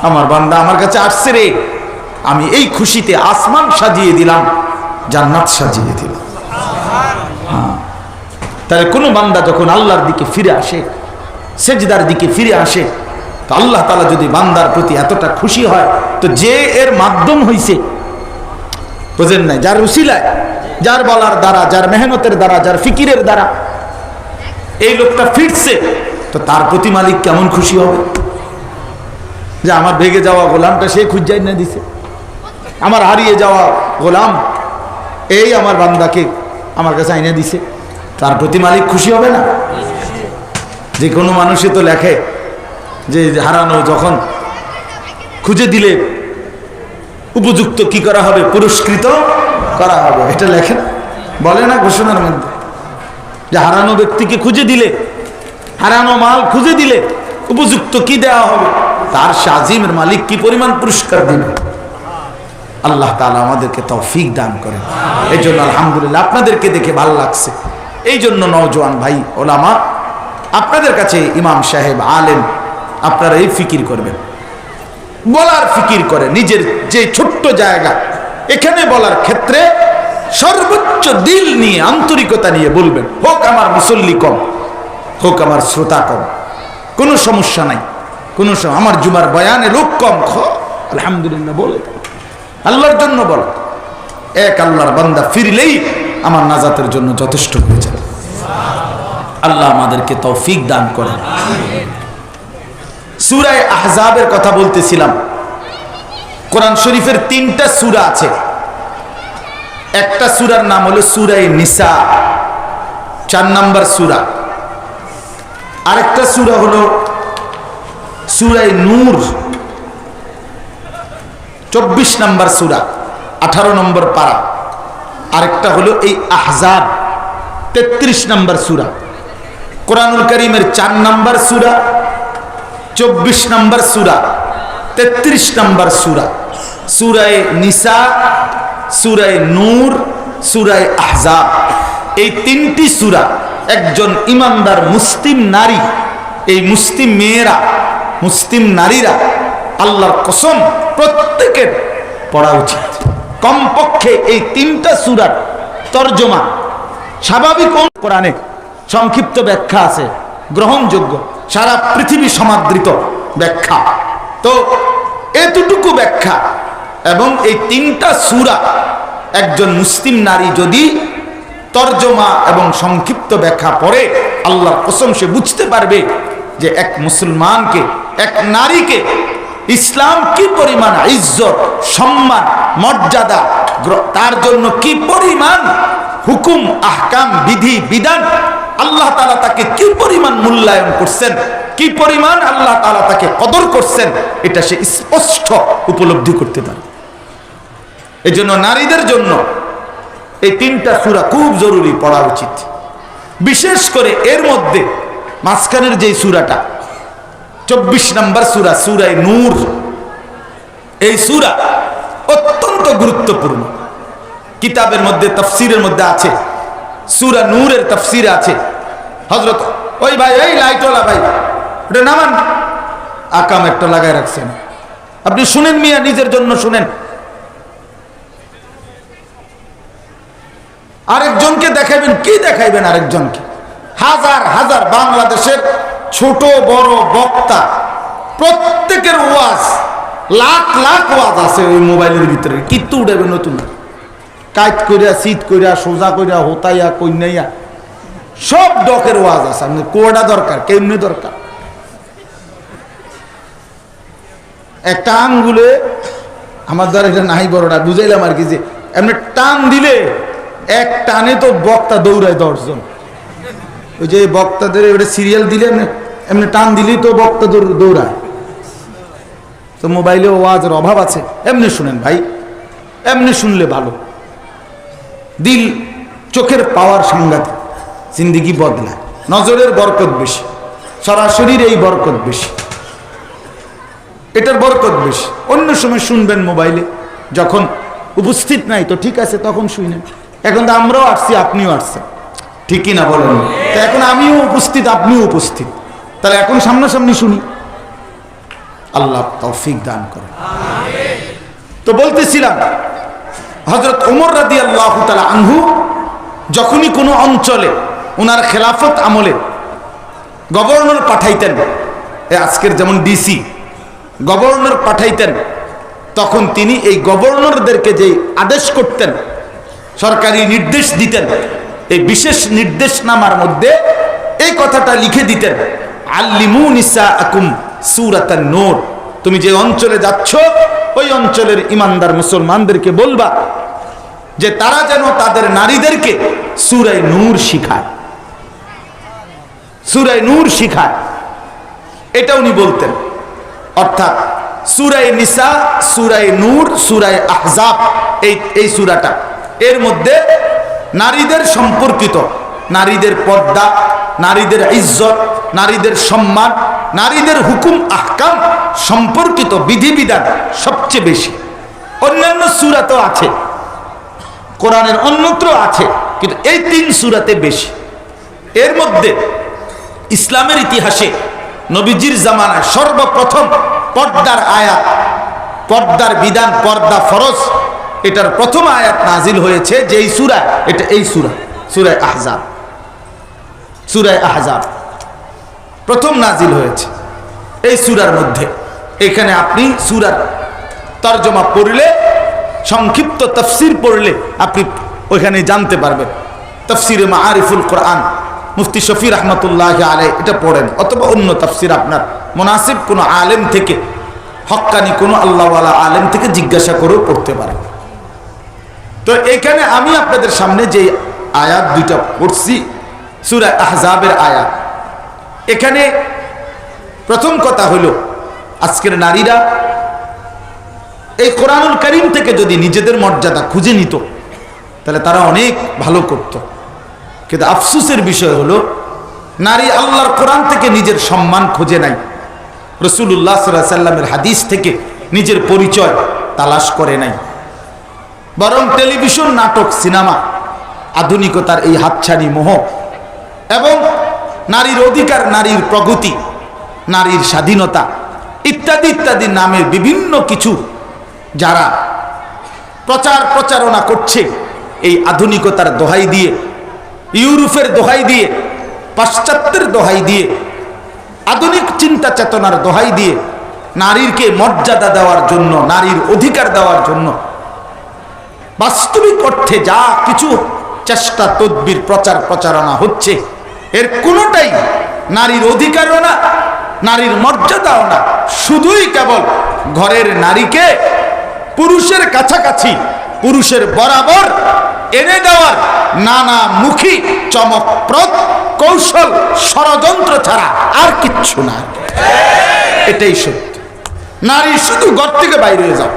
আমার বান্দা আমার কাছে আসছে রে, আমি এই খুশিতে আসমান সাজিয়ে দিলাম, জান্নাত সাজিয়ে দিলাম। তাহলে কোনো বান্দা যখন আল্লাহর দিকে ফিরে আসে, সেজদার দিকে ফিরে আসে, তো আল্লাহ তাআলা যদি বান্দার প্রতি এতটা খুশি হয়, তো যে এর মাধ্যম হইছে, বুঝেন নাই, যার উসিলায়, যার বলার দ্বারা, যার মেহনতের দ্বারা, যার ফিকিরের দ্বারা এই লোকটা ফিরছে, তো তার প্রতি মালিক কেমন খুশি হবে যে আমার ভেগে যাওয়া গোলামটা সে খুঁজাই না দিছে, আমার হারিয়ে যাওয়া গোলাম এই আমার বান্দাকে আমার কাছে আইনা দিছে, তার প্রতি মালিক খুশি হবে না? যে কোনো মানুষই তো লেখে যে হারানো যখন খুঁজে দিলে উপযুক্ত কি করা হবে, পুরস্কৃত করা হবে, এটা লেখে না, বলে না ঘোষণার মধ্যে যে হারানো ব্যক্তিকে খুঁজে দিলে, হারানো মাল খুঁজে দিলে উপযুক্ত কি দেওয়া হবে, তার শাজিমের মালিক কি পরিমাণ পুরস্কার দিবে। আল্লাহ তাআলা আমাদেরকে তৌফিক দান করেন। এই জন্য আলহামদুলিল্লাহ আপনাদেরকে দেখে ভালো লাগছে। এই জন্য নওজোয়ান ভাই ওলামা, আপনাদের কাছে ইমাম সাহেব আলেম, আপনারা এই ফিকির করবেন, বলার ফিকির করে নিজের যে ছোট্ট জায়গা, এখানে বলার ক্ষেত্রে সর্বোচ্চ দিল নিয়ে, আন্তরিকতা নিয়ে বলবেন। হোক আমার মুসল্লি কম, হোক আমার শ্রোতা কম, কোনো সমস্যা নাই, কোনো আমার জুমার বয়ানে লোক কম, আলহামদুলিল্লাহ বলে দাও, আল্লাহর জন্য বলো। এক আল্লাহর বান্দা ফিরলেই আমার নাজাতের জন্য যথেষ্ট হয়ে যাবে। আল্লাহ আমাদেরকে তৌফিক দান করেন। সূরা আহজাবের কথা বলতেছিলাম। কোরআন শরীফের 3টা সূরা আছে। একটা সূরার নাম হলো সূরা নিসা, 4 নম্বর সূরা। আরেকটা সূরা হলো সূরা নূর, 24 নম্বর সূরা, 18 নম্বর পারা। আরেকটা হলো এই আহজাব, 33 নম্বর সূরা। কোরআনুল কারীমের 4 নম্বর সূরা, 24 নম্বর সূরা, 33 নম্বর সূরা। সূরা নিসা, সূরা নূর, সূরা আহজাব, এই 3টি সূরা একজন ইমানদার মুসলিম নারী, এই মুসলিম মেয়েরা, মুসলিম নারীরা আল্লাহর কসম প্রত্যেকের পড়া উচিত। কমপক্ষে এই 3টা সূরার তরজমা স্বাভাবিক কোরআনে সংক্ষিপ্ত ব্যাখ্যা আছে, গ্রহণযোগ্য, সারা পৃথিবী সমাদৃত ব্যাখ্যা। তো এতটুকু ব্যাখ্যা এবং এই 3টা সূরা একজন মুসলিম নারী যদি তরজমা এবং সংক্ষিপ্ত ব্যাখ্যা পড়ে, আল্লাহর কসম সে বুঝতে পারবে যে এক মুসলমানকে, এক নারীকে ইসলাম কি পরিমাণ ইজ্জত, সম্মান, মর্যাদা, তার জন্য কি পরিমাণ হুকুম, আহকাম, বিধি, বিধান, আল্লাহ তাআলা তাকে কি পরিমাণ মূল্যায়ন করছেন, কি পরিমাণ আল্লাহ তাআলা তাকে কদর করছেন, এটা সে স্পষ্ট উপলব্ধি করতে পারে। এজন্য নারীদের জন্য এই 3টা সূরা খুব জরুরি, পড়া উচিত। বিশেষ করে এর মধ্যে মাঝখানের যে সূরাটা 24 নম্বর সূরা, সূরা নূর, এই সূরা অত্যন্ত গুরুত্বপূর্ণ। কিতাবের মধ্যে, তাফসীরের মধ্যে আছে, সূরা নূরের তাফসীরে আছে। হযরত ওই ভাই, এই লাইটওয়ালা ভাই, এটা নামান, আকাম একটা লাগায় রাখছেন, আপনি শুনেন মিয়া, নিজের জন্য শুনেন, আরেকজনকে দেখাইবেন। কি দেখাইবেন আরেকজনকে? হাজার হাজার বাংলাদেশের ছোট বড় বক্তা, প্রত্যেকের ওয়াজ, লাখ লাখ ওয়াজ আছে ওই মোবাইলের ভিতরে। কিন্তু উঠাবে নতুন, কাইট কইরা, শীত কইরা, সোজা কইরা, হোতাইয়া, কইনাইয়া, সব ডকের ওয়াজ আছে। আপনি কোডা দরকার, কেমনি দরকার? একটা আঙ্গুলে, আমার দ্বারা এটা নাই বড়টা বুঝাইলাম আর কি, যে এমনি টান দিলে এক টানে তো বক্তা দৌড়ায় 10 জন। ওই যে বক্তাদের ওটা সিরিয়াল দিলে এমনি টান দিলেই তো বক্তা দৌড়ায়। তো মোবাইলে ওয়াজের অভাব আছে, এমনি শুনেন ভাই, এমনি শুনলে ভালো। দিল, চোখের পাওয়ার সাংঘাতিক, জিন্দিগি বদলায়। নজরের বরকত বেশি, সরাসরির এই বরকত বেশি, এটার বরকত বেশি। অন্য সময় শুনবেন মোবাইলে, যখন উপস্থিত নাই তো ঠিক আছে, তখন শুনেন। এখন তো আমরাও আসছি, আপনিও আসছেন, ঠিকই না বলেন? তো এখন আমিও উপস্থিত, আপনিও উপস্থিত, তাহলে এখন সামনাসামনি শুনি। আল্লাহ তৌফিক দান করেন। তো বলতেছিলাম, হযরত ওমর রাদিয়াল্লাহু তাআলা আনহু যখনই কোনো অঞ্চলে ওনার খেলাফত আমলে গভর্নর পাঠাইতেন, আজকের যেমন ডিসি, গভর্নর পাঠাইতেন, তখন তিনি এই গভর্নরদেরকে যে আদেশ করতেন, সরকারি নির্দেশ দিতেন, এই বিশেষ নির্দেশনামার মধ্যে এই কথাটা লিখে দিতেন, আল্লিমু নিসাআকুম সূরাতান নূর। তুমি যে অঞ্চলে যাচ্ছ ওই অঞ্চলের ইমানদার মুসলমানদেরকে বলবা যে তারা যেন তাদের নারীদেরকে সূরা নূর শিখায়, সূরা নূর শিখায়। এটা উনি বলতেন। অর্থাৎ সূরা নিসা, সূরা নূর, সূরা আহজাব, এই সূরাটা, এর মধ্যে নারীদের সম্পর্কিত, নারীদের পর্দা, নারীদের ইজ্জত, নারীদের সম্মান, নারীদের হুকুম আহকাম সম্পর্কিত বিধিবিধান সবচেয়ে বেশি। অন্যান্য সূরাতেও আছে, কোরআনের অন্যত্র আছে, কিন্তু এই 3 সূরাতে বেশি। এর মধ্যে ইসলামের ইতিহাসে নবীজির জামানায় সর্বপ্রথম পর্দার আয়াত, পর্দার বিধান, পর্দা ফরজ, এটার প্রথম আয়াত নাজিল হয়েছে যেই সূরা, এটা এই সূরা, সূরা আহজাব। সূরা আহজাব প্রথম নাজিল হয়েছে এই সূরার মধ্যে। এখানে আপনি সূরার তরজমা পড়লে, সংক্ষিপ্ত তাফসীর পড়লে আপনি ওইখানে জানতে পারবেন। তাফসীরে মাআরিফুল কোরআন মুফতি শফি রহমতুল্লাহ আলাইহি এটা পড়েন, অথবা অন্য তাফসীর আপনার মুনাসিব কোনো আলেম থেকে, হক্কানি কোনো আল্লাহওয়ালা আলেম থেকে জিজ্ঞাসা করেও পড়তে পারেন। তো এখানে আমি আপনাদের সামনে যে আয়াত দুইটা পড়ছি সূরা আহজাবের আয়াত, এখানে প্রথম কথা হলো আজকের নারীরা এই কোরআনুল কারীম থেকে যদি নিজেদের মর্যাদা খুঁজে নিত তাহলে তারা অনেক ভালো করত। কিন্তু আফসোসের বিষয় হলো নারী আল্লাহর কোরআন থেকে নিজের সম্মান খুঁজে নাই, রাসূলুল্লাহ সাল্লাল্লাহু আলাইহি সাল্লামের হাদিস থেকে নিজের পরিচয় তালাশ করে নাই, বরং টেলিভিশন, নাটক, সিনেমা, আধুনিকতার এই হাতছানি মোহ এবং নারীর অধিকার, নারীর প্রগতি, নারীর স্বাধীনতা ইত্যাদি ইত্যাদি নামে বিভিন্ন কিছু যারা প্রচারণা করছে, এই আধুনিকতার দোহাই দিয়ে, ইউরোপের দোহাই দিয়ে, পাশ্চাত্যের দোহাই দিয়ে, আধুনিক চিন্তা চেতনার দোহাই দিয়ে নারীকে মর্যাদা দেওয়ার জন্য, নারীর অধিকার দেওয়ার জন্য বাস্তবিক অর্থে যা কিছু চেষ্টা তদবির প্রচারণা হচ্ছে, এর কোনোটাই নারীর অধিকারও না, নারীর মর্যাদাও না, শুধুই কেবল ঘরের নারীকে পুরুষের কাছাকাছি, পুরুষের বরাবর এনে দেওয়ার নানামুখী চমকপ্রদ কৌশল, ষড়যন্ত্র ছাড়া আর কিচ্ছু না। এটাই সত্য। নারী শুধু ঘর থেকে বাইরে হয়ে যাও,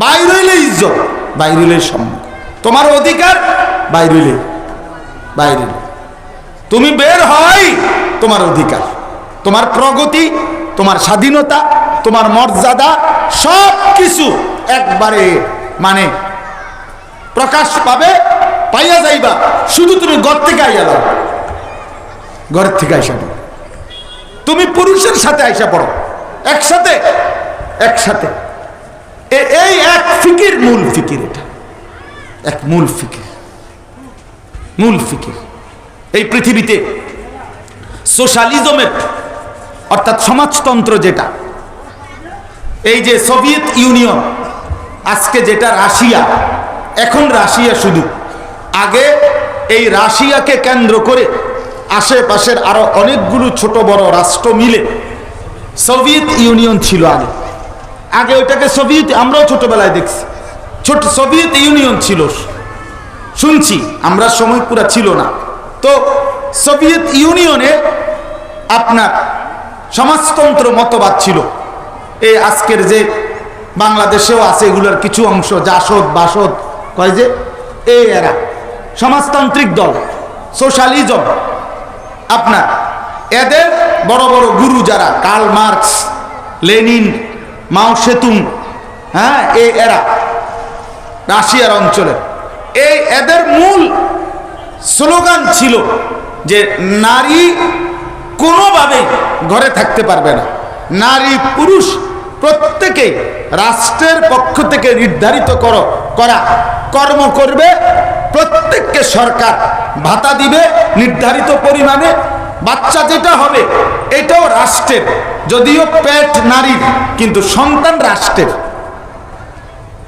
বাইরে হইলে ইজ্জত, বাইরে হইলে সম্মান, তোমার অধিকার বাইরে হইলে, বাইরে তুমি বের হয়, তোমার অধিকার, তোমার প্রগতি, তোমার স্বাধীনতা, তোমার মর্যাদা সব কিছু একবারে মানে প্রকাশ পাবে, পাইয়া যাইবা, শুধু তুমি ঘর থেকে আইয়া দাও, ঘর থেকে আইসা পড়ো, তুমি পুরুষের সাথে আইসা পড়ো, একসাথে একসাথে। এই এক ফিকির, মূল ফিকির, এটা এক মূল ফিকির, মূল ফিকির। এই পৃথিবীতে সোশ্যালিজমের অর্থাৎ সমাজতন্ত্র যেটা, এই যে সোভিয়েত ইউনিয়ন, আজকে যেটা রাশিয়া, এখন রাশিয়া শুধু, আগে এই রাশিয়াকে কেন্দ্র করে আশেপাশের আরো অনেকগুলো ছোট বড় রাষ্ট্র মিলে সোভিয়েত ইউনিয়ন ছিল। আগে আগে ওইটাকে সোভিয়েত, আমরাও ছোটবেলায় দেখছি, ছোট সোভিয়েত ইউনিয়ন ছিল, শুনছি আমরা, সময় পুরা ছিল না। তো সোভিয়েত ইউনিয়নে আপনার সমাজতন্ত্র মতবাদ ছিল, এই আজকের যে বাংলাদেশেও আছে এগুলোর কিছু অংশ, জাসদ বাসদ কয় যে, এই এরা সমাজতান্ত্রিক দল, সোশ্যালিজম। আপনার এদের বড় বড় গুরু যারা, কার্ল মার্কস, লেনিন, মাও সেতুং, হ্যাঁ, এই এরা রাশিয়ার অঞ্চলে, এই এদের মূল স্লোগান ছিল যে নারী কোনোভাবে ঘরে থাকতে পারবে না, নারী পুরুষ প্রত্যেকে রাষ্ট্রের পক্ষ থেকে নির্ধারিত করা কর্ম করবে, প্রত্যেককে সরকার ভাতা দিবে নির্ধারিত পরিমাণে, বাচ্চা যেটা হবে এটাও রাষ্ট্রের, যদিও পেট নারীর কিন্তু সন্তান রাষ্ট্রের।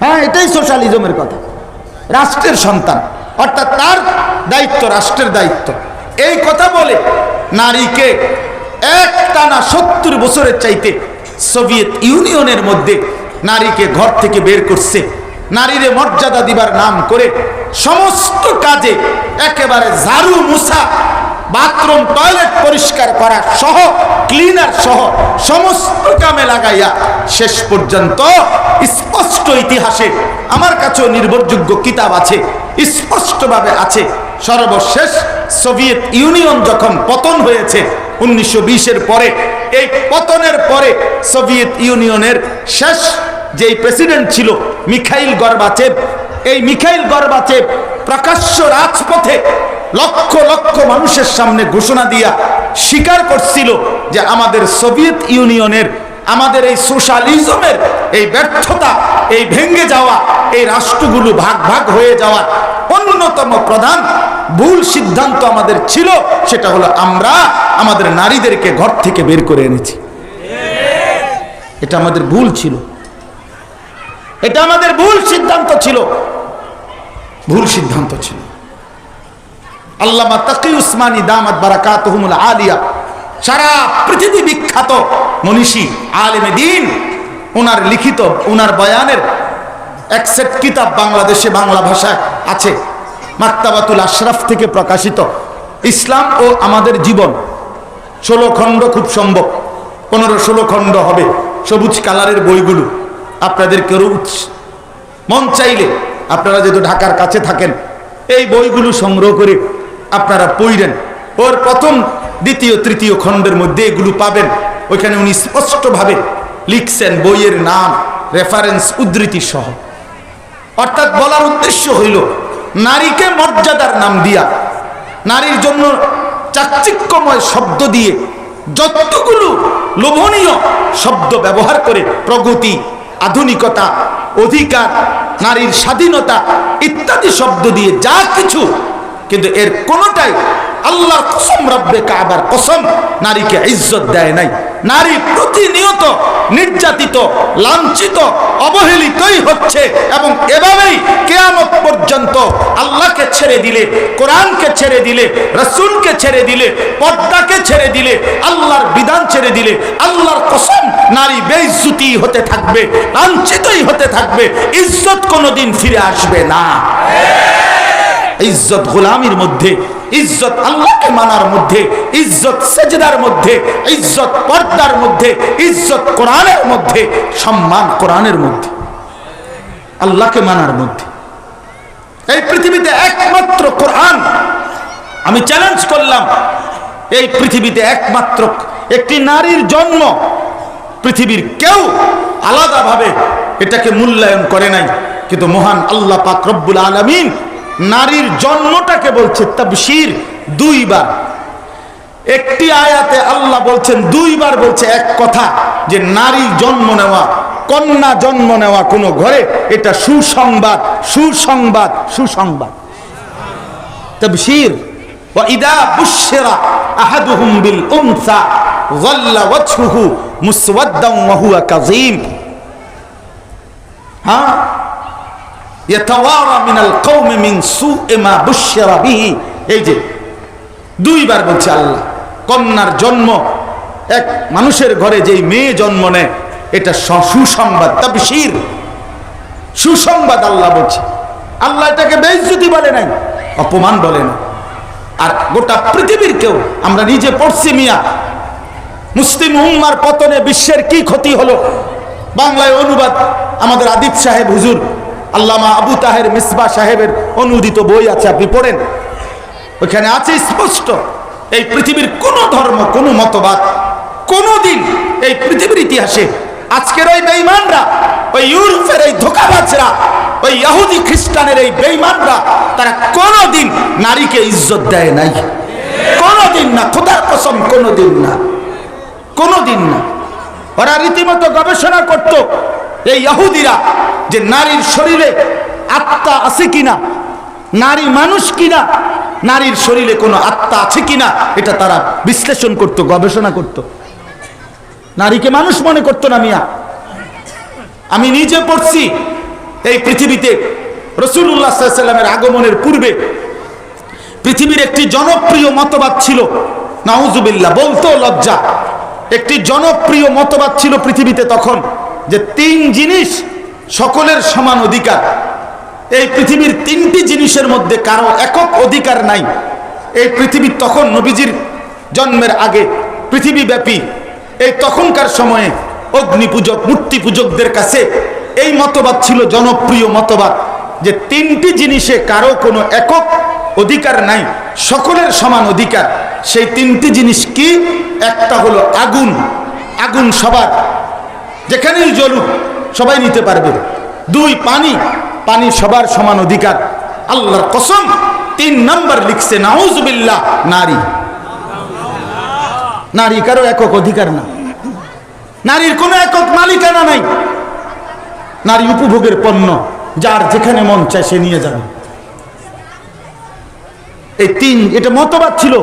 হ্যাঁ, এটাই সোশ্যালিজমের কথা, রাষ্ট্রের সন্তান, অর্থাৎ তার দায়িত্ব, রাষ্ট্রের দায়িত্ব। এই কথা বলে নারীকে একটানা 70 বছরের চাইতে সোভিয়েত ইউনিয়নের মধ্যে নারীকে ঘর থেকে বের করছে, নারীরে মর্যাদা দিবার নাম করে সমস্ত কাজে একেবারে ঝাড়ু মুছা, বাথরুম টয়লেট পরিষ্কার করা সহ, ক্লিনার সহ সমস্ত কামে লাগাইয়া শেষ পর্যন্ত স্পষ্ট ইতিহাসে, আমার কাছেও নির্ভরযোগ্য কিতাব আছে, স্পষ্টভাবে আছে, সর্বশেষ সোভিয়েত ইউনিয়ন যখন পতন হয়েছে 1920-এর পরে, এই পতনের পরে সোভিয়েত ইউনিয়নের শেষ যেই প্রেসিডেন্ট ছিল মিখাইল গর্বাচেভ, এই মিখাইল গর্বাচেভ প্রকাশ্য রাজপথে লক্ষ লক্ষ মানুষের সামনে ঘোষণা দিয়া স্বীকার করছিল যে আমাদের সোভিয়েত ইউনিয়নের, আমাদের এই সোশ্যালিজমের এই ব্যর্থতা, এই ভেঙে যাওয়া, এই রাষ্ট্রগুলো ভাগ ভাগ হয়ে যাওয়ার অন্যতম প্রধান ভুল সিদ্ধান্ত আমাদের ছিল, সেটা হলো আমরা আমাদের নারীদেরকে ঘর থেকে বের করে এনেছি। এটা আমাদের ভুল ছিল। এটা আমাদের ভুল সিদ্ধান্ত ছিল, ভুল সিদ্ধান্ত ছিল। আল্লামা তাকি উসমানী দামাত বারাকাতুহুমুল আলিয়া, সারা পৃথিবী বিখ্যাত মনীষী আলেমে দ্বীন, ওনার লিখিত, ওনার বয়ানের এক সেট কিতাব বাংলাদেশে বাংলা ভাষায় আছে, মাকতাবাতুল আশরাফ থেকে প্রকাশিত, ইসলাম ও আমাদের জীবন। 16 খণ্ড, খুব সম্ভব 15-16 খণ্ড হবে, সবুজ কালারের বইগুলো। আপনাদেরকে মন চাইলে আপনারা যেহেতু ঢাকার কাছে থাকেন, এই বইগুলো সংগ্রহ করে আপনারা পড়েন। ওর প্রথম, দ্বিতীয়, তৃতীয় খণ্ডের মধ্যে এগুলো পাবেন। ওইখানে উনি স্পষ্টভাবে লিখছেন বইয়ের নাম, রেফারেন্স, উদ্ধৃতি সহ। অর্থাৎ বলার উদ্দেশ্য হইল, নারীকে মর্যাদার নাম দিয়া, নারীর জন্য চাকচিক্যময় শব্দ দিয়ে যতগুলো লোভনীয় শব্দ ব্যবহার করে প্রগতি, আধুনিকতা, অধিকার, নারীর স্বাধীনতা ইত্যাদি শব্দ দিয়ে যা কিছু, কিন্তু এর কোনোটাই আল্লাহর কসম, রব্বে কাবার কসম, নারীকে ইজ্জত দেয় নাই। নারী প্রতিনিয়ত নির্যাতিত, লাঞ্ছিত, অবহেলিতই হচ্ছে, এবং এভাবেই কিয়ামত পর্যন্ত আল্লাহকে ছেড়ে দিলে, কোরআনকে ছেড়ে দিলে, রাসূলকে ছেড়ে দিলে, পর্দাকে ছেড়ে দিলে, আল্লাহর বিধান ছেড়ে দিলে, আল্লাহর কসম, নারী বেইজ্জতি হতে থাকবে, লাঞ্ছিতই হতে থাকবে। ইজ্জত কোনোদিন ফিরে আসবে না। ইজ্জত গোলামির মধ্যে, ইজ্জত আল্লাহকে মানার মধ্যে, ইজ্জত সেজদার মধ্যে, ইজ্জত পর্দার মধ্যে, ইজ্জত কোরআনের মধ্যে, সম্মান কোরআনের মধ্যে, আল্লাহকে মানার মধ্যে। এই পৃথিবীতে একমাত্র কোরআন, আমি চ্যালেঞ্জ করলাম, এই পৃথিবীতে একমাত্র একটি নারীর জন্ম, পৃথিবীর কেউ আলাদাভাবে এটাকে মূল্যায়ন করে নাই, কিন্তু মহান আল্লাহ পাক রব্বুল আলামিন নারীর জন্মটাকে বলছে তাবশীর 2 বার। একটি আয়াতে আল্লাহ বলছেন 2 বার, বলছে এক কথা, যে নারী জন্ম নেওয়া, কন্যা জন্ম নেওয়া কোনো ঘরে, এটা সুসংবাদ, সুসংবাদ, সুসংবাদ। তাবশীর। ওয়া ইদা বুশিরা আহাদুহুম বিল উনসা যাল্লা ওয়াজহুহু মুসওয়াদ্দান ওয়া হুয়া কাযীম। হ্যাঁ, ইয়াতাওয়ারা মিনাল কওমি মিন সু'i মা বুশিরা বিহি। এই যে 2 বার বলছে আল্লাহ, কন্যার জন্ম, এক মানুষের ঘরে যেই মেয়ে জন্ম নেয়, এটা সুসংবাদ, তাবশীর, সুসংবাদ আল্লাহ বলছে। আল্লাহ এটাকে বেইজ্জতি বলে নাই, অপমান বলে না। আর গোটা পৃথিবীর কেউ, আমরা নিজে পড়ছি মিয়া, মুসলিম উম্মার পতনে বিশ্বের কি ক্ষতি হলো, বাংলায় অনুবাদ আমাদের আদিব সাহেব হুজুর আল্লামা আবু তাহের মিসবাহ সাহেবের অনুদিত বই আছে, আপনি পড়েন, ওখানে আছে স্পষ্ট, এই পৃথিবীর কোন ধর্ম, কোন মতবাদ কোনদিন এই পৃথিবীর ইতিহাসে, আজকের ওই বেঈমানরা, ওই ইউরোপের এই ধোঁকাবাজরা, ওই ইহুদি খ্রিস্টানের এই বেঈমানরা, তারা কোনদিন নারীকে ইজ্জত দেয় নাই, কোনদিন না, খোদার কসম, কোনদিন না, কোনদিন না। ওরা রীতিমতো গবেষণা করত, এই ইহুদিরা, যে নারীর শরীরে আত্মা আছে কিনা, নারী মানুষ কিনা, নারীর শরীরে কোনো আত্মা আছে কিনা, এটা তারা বিশ্লেষণ করত, গবেষণা করত। নারীকে মানুষ মনে করতো না মিয়া। আমি নিজে পড়ছি, এই পৃথিবীতে রাসূলুল্লাহ সাল্লাল্লাহু আলাইহি ওয়াসাল্লামের আগমনের পূর্বে পৃথিবীর একটি জনপ্রিয় মতবাদ ছিল, নাউজুবিল্লাহ, বলতো লজ্জা, একটি জনপ্রিয় মতবাদ ছিল পৃথিবীতে তখন, যে 3 জিনিস সকলের সমান অধিকার। এই পৃথিবীর 3টি জিনিসের মধ্যে কারো একক অধিকার নাই। এই পৃথিবী তখন নবীজির জন্মের আগে পৃথিবীব্যাপী, এই তখনকার সময়ে অগ্নি পূজক, মূর্তি পূজকদের কাছে এই মতবাদ ছিল জনপ্রিয় মতবাদ, যে 3টি জিনিসে কারো কোনো একক অধিকার নাই, সকলের সমান অধিকার। সেই 3টি জিনিস কি? একটা হলো আগুন, আগুন সবার, যেখানেই জ্বলুক সবাই নিতে পারবে। 2 পানি, পানি সবার সমান অধিকার। আল্লাহর কসম, 3 নাম্বার লিখছে নাউজুবিল্লাহ, নারী, নারী কারো একক অধিকার না, নারীর কোনো একক মালিকানা নাই, নারী উপভোগের পণ্য, যার যেখানে মন চায় সে নিয়ে যাবে। এই 3, এটা মতবাদ ছিল,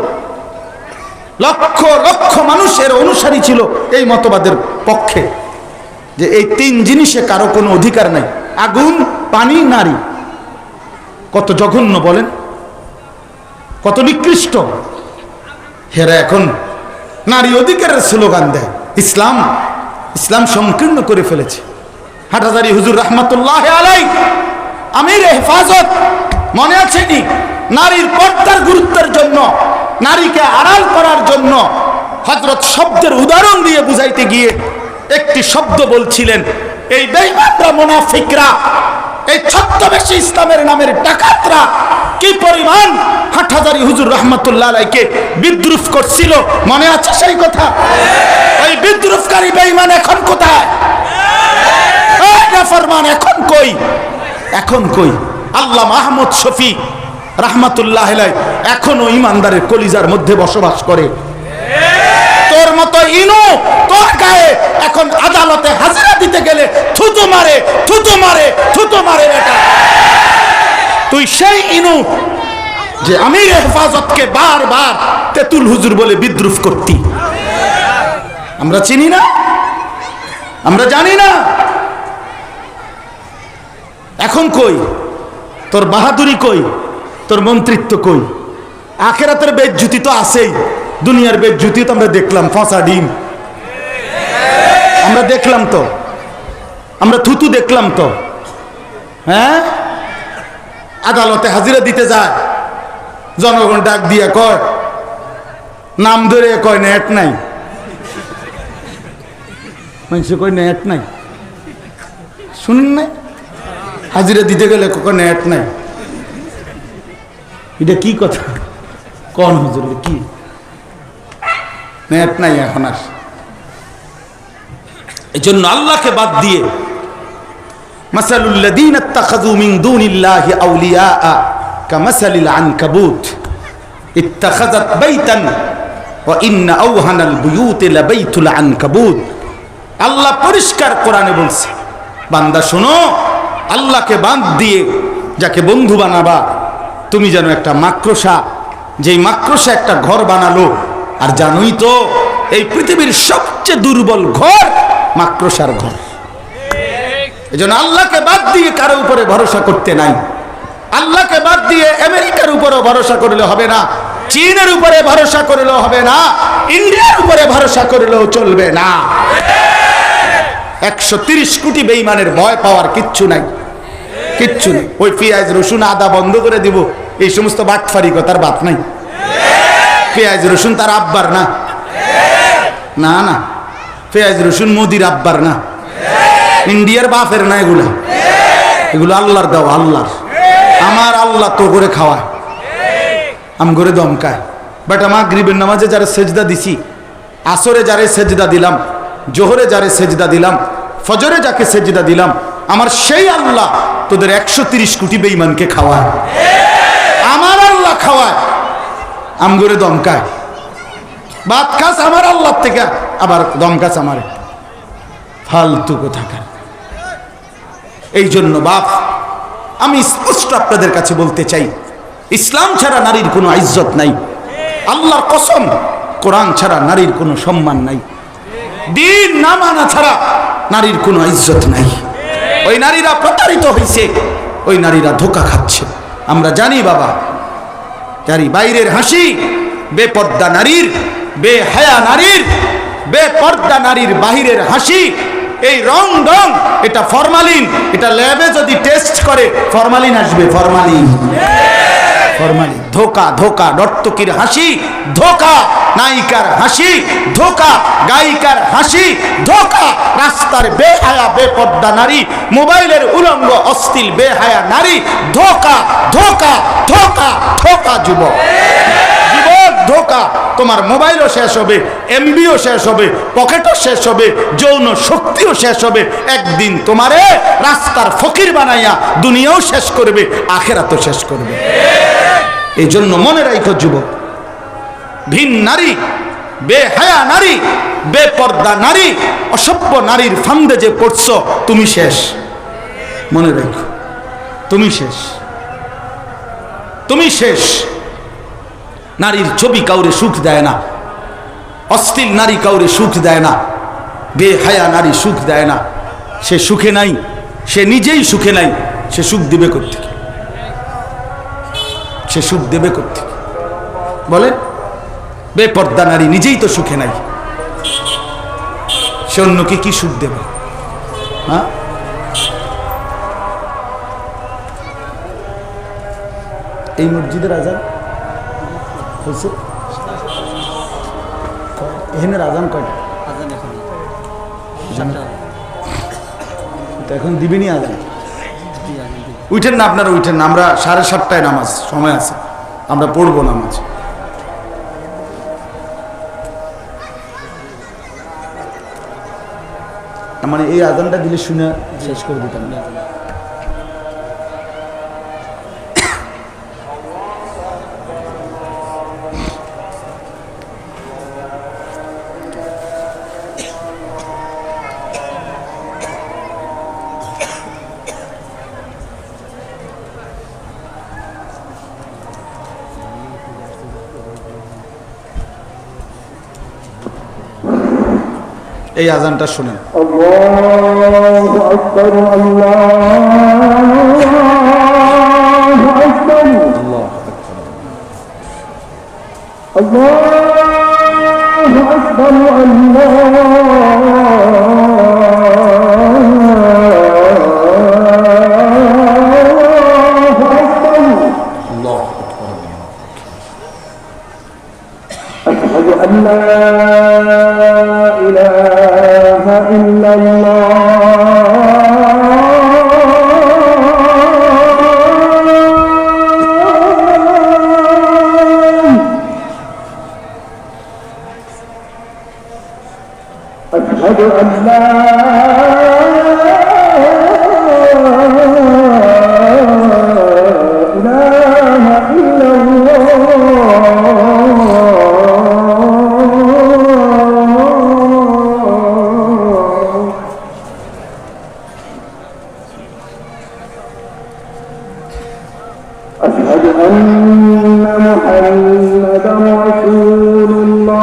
লক্ষ লক্ষ মানুষের অনুসারী ছিল এই মতবাদের পক্ষে, যে এই 3 জিনিসে কারো কোনো অধিকার নাই। আগুন, পানি, নারী। কত জঘন্য বলেন, কত নিকৃষ্ট। হেরা এখন নারী অধিকারের স্লোগান দেয়। ইসলাম ইসলাম সংকীর্ণ করে ফেলেছে। হাটহাজারী হুজুর রহমতুল্লাহ আলাইহি আমির হেফাজত, মনে আছে নি? নারীর পর্দার গুরুত্বের জন্য, নারীকে আড়াল করার জন্য হযরত শব্দের উদাহরণ দিয়ে বুঝাইতে গিয়ে একটি শব্দ বলছিলেন, এই বেঈমানরা, মুনাফিকরা, এই ছদ্মবেশী ইসলামের নামের ডাকাতরা কি পরিমাণ হাটহাজারী হুজুর রহমতুল্লাহ আলাইহিকে বিদ্রুপ করছিল, মনে আছে সেই কথা? ওই বিদ্রুপকারী বেঈমান এখন কোথায়? এই নাফরমান এখন কই? এখন কই? আল্লাহ মাহমুদ শফি রহমতুল্লাহ আলাইহি এখনো ইমানদারের কলিজার মধ্যে বসবাস করে। তোর মতো ইনু তোর গায়ে এখন আদালতে হাজিরা দিতে গেলে থুতু মারে, থুতু মারে, থুতু মারে। বেটা, তুই সেই ইনু যে আমির হেফাজতকে বারবার তেতুল হুজুর বলে বিদ্রুপ করতি। আমরা চিনি না? আমরা জানি না? এখন কই তোর বাহাদুরি? কই তোর মন্ত্রিত্ব? কই আখেরাতের বেজ্জুতি তো আছেই, দুনিয়ার বেজ্জুতি তো আমরা দেখলাম, ফাঁসা ডিম আমরা দেখলাম তো, আমরা থুতু দেখলাম তো। হ্যাঁ, আদালতে হাজিরা দিতে যায়, জনগণ ডাক দিয়ে কয়, নাম ধরে কয় নেট নাই, মানুষ কয় নেট নাই, শুনেন নাই? হাজিরা দিতে গেলে কয় নেট নাই। এটা কি কথা কোন হুজুর? কি নেট নাই এখন আর? এই জন্য আল্লাহকে বাদ দিয়ে মাসালুল্লাযীনা ইত্তাখাযু মিন দুনিল্লাহি আউলিয়া কামাসালিল আনকাবুত ইত্তাখাযাত বাইতান ওয়া ইন্না আওহানাল বুয়ুতি লাবাইতুল আনকাবুত। আল্লাহ পরিষ্কার কোরআনে বলছে, বান্দা শোনো, আল্লাহকে বাদ দিয়ে যাকে বন্ধু বানাবা, তুমি যেন একটা মাকড়সা, যেই মাকড়সা একটা ঘর বানালো। আর জানোই তো এই পৃথিবীর সবচেয়ে দুর্বল ঘর মাকড়সার ঘর। এজন্য আল্লাহকে বাদ দিয়ে কারো উপরে ভরসা করতে নাই। আল্লাহকে বাদ দিয়ে আমেরিকার উপরেও ভরসা করলে হবে না, চীনের উপরে ভরসা করলেও হবে না, ইন্ডিয়ার উপরে ভরসা করলেও চলবে না। 130 কোটি বেঈমানের ভয় পাওয়ার কিচ্ছু নাই, কিচ্ছু নেই। ওই পেঁয়াজ রসুন আদা বন্ধ করে দিব, এই সমস্ত বাটফারি কথার বাত নাই। পেঁয়াজ রসুন তার আব্বার না, না না, পেঁয়াজ রসুন মোদির আব্বার না, ইন্ডিয়ার বাপের না, এগুলো এগুলো আল্লাহর দেওয়া, আল্লাহর। আমার আল্লাহ তো করে খাওয়ায়, আম করে দমকায়। বাট আমার মাগরিবের নামাজে যারা সেজদা দিছি, আসরে যারে সেজদা দিলাম, জোহরে যারে সেজদা দিলাম, ফজরে যাকে সেজদা দিলাম, আমার সেই আল্লাহ তোদের 130 কোটি বেঈমানকে খাওয়ায়। আমার আল্লাহ খাওয়ায়, আম করে দমকায়। বাদ খাস আমার আল্লাহ থেকে, আবার দমকাস আমারে, ফালতু কোথাকার। এই জন্য বাপ, আমি স্পষ্ট আপনাদের কাছে বলতে চাই, ইসলাম ছাড়া নারীর কোনো ইজ্জত নাই। আল্লাহর কসম, কোরআন ছাড়া নারীর কোনো সম্মান নাই। দিন না মানা ছাড়া নারীর কোনো ইজ্জত নাই। ওই নারীরা প্রতারিত হয়েছে, ওই নারীরা ধোঁকা খাচ্ছে। আমরা জানি বাবা, জানি বাইরের হাসি বেপর্দা নারীর, বেহায়া নারীর, বেপর্দা নারীর বাহিরের হাসি, এই রং ঢং, এটা ফরমালিন। এটা ল্যাবে যদি টেস্ট করে ফরমালিন আসবে, ফরমালিন, ফরমালিন। ধোঁকা, ধোঁকা, নর্তকীর হাসি ধোঁকা, নায়িকার হাসি ধোঁকা, গায়িকার হাসি ধোঁকা, রাস্তার বেহায়া বেপর্দা নারী, মোবাইলের উলঙ্গ অশ্লীল বেহায়া নারী ধোঁকা, ধোঁকা, ধোঁকা, ধোঁকা। যুবক, যুবক, ধোঁকা। তোমার মোবাইলও শেষ হবে, এমবিও শেষ হবে, পকেটও শেষ হবে, যৌন শক্তিও শেষ হবে। একদিন তোমারে রাস্তার ফকির বানাইয়া দুনিয়াও শেষ করবে, আখেরাতও শেষ করবে। এই জন্য মনে রাখো যুবক, ভিন নারী, বেহায়া নারী, বেপর্দা নারী, অসভ্য নারীর ফান্দে যে পড়ছো, তুমি শেষ। মনে রাখো, তুমি শেষ, তুমি শেষ। নারীর ছবি কাউরে সুখ দেয় না, অশ্লীল নারী কাউরে সুখ দেয় না, বেহায়া নারী সুখ দেয় না। সে সুখে নাই, সে নিজেই সুখে নাই, সে সুখ দেবে কোত্থেকে? সে সুখ দেবে কোত্থেকে বলেন? বেপর্দা নারী নিজেই তো সুখে নাই, সে অন্যকে কি সুখ দেবে? হ্যাঁ, এই মসজিদের আজান হয়েছে, এখানের আজান কয়টা? এখন দিবেনি আজান? উঠেন না আপনারা, উঠেন না, আমরা 7:30 নামাজ সময় আছে, আমরা পড়বো নামাজ। মানে এই আজানটা দিলে শুনে শেষ করে দিতাম না। এই আজানটা শুনেন। আল্লাহু আকবার, আল্লাহু আকবার, আল্লাহু আকবার, আশহাদু আল্লা ইলাহা ইল্লাল্লাহ, আশহাদু আল্লা ইলাহা ইল্লাল্লাহ, আশহাদু আন্না মুহাম্মাদান রাসূলুল্লাহ।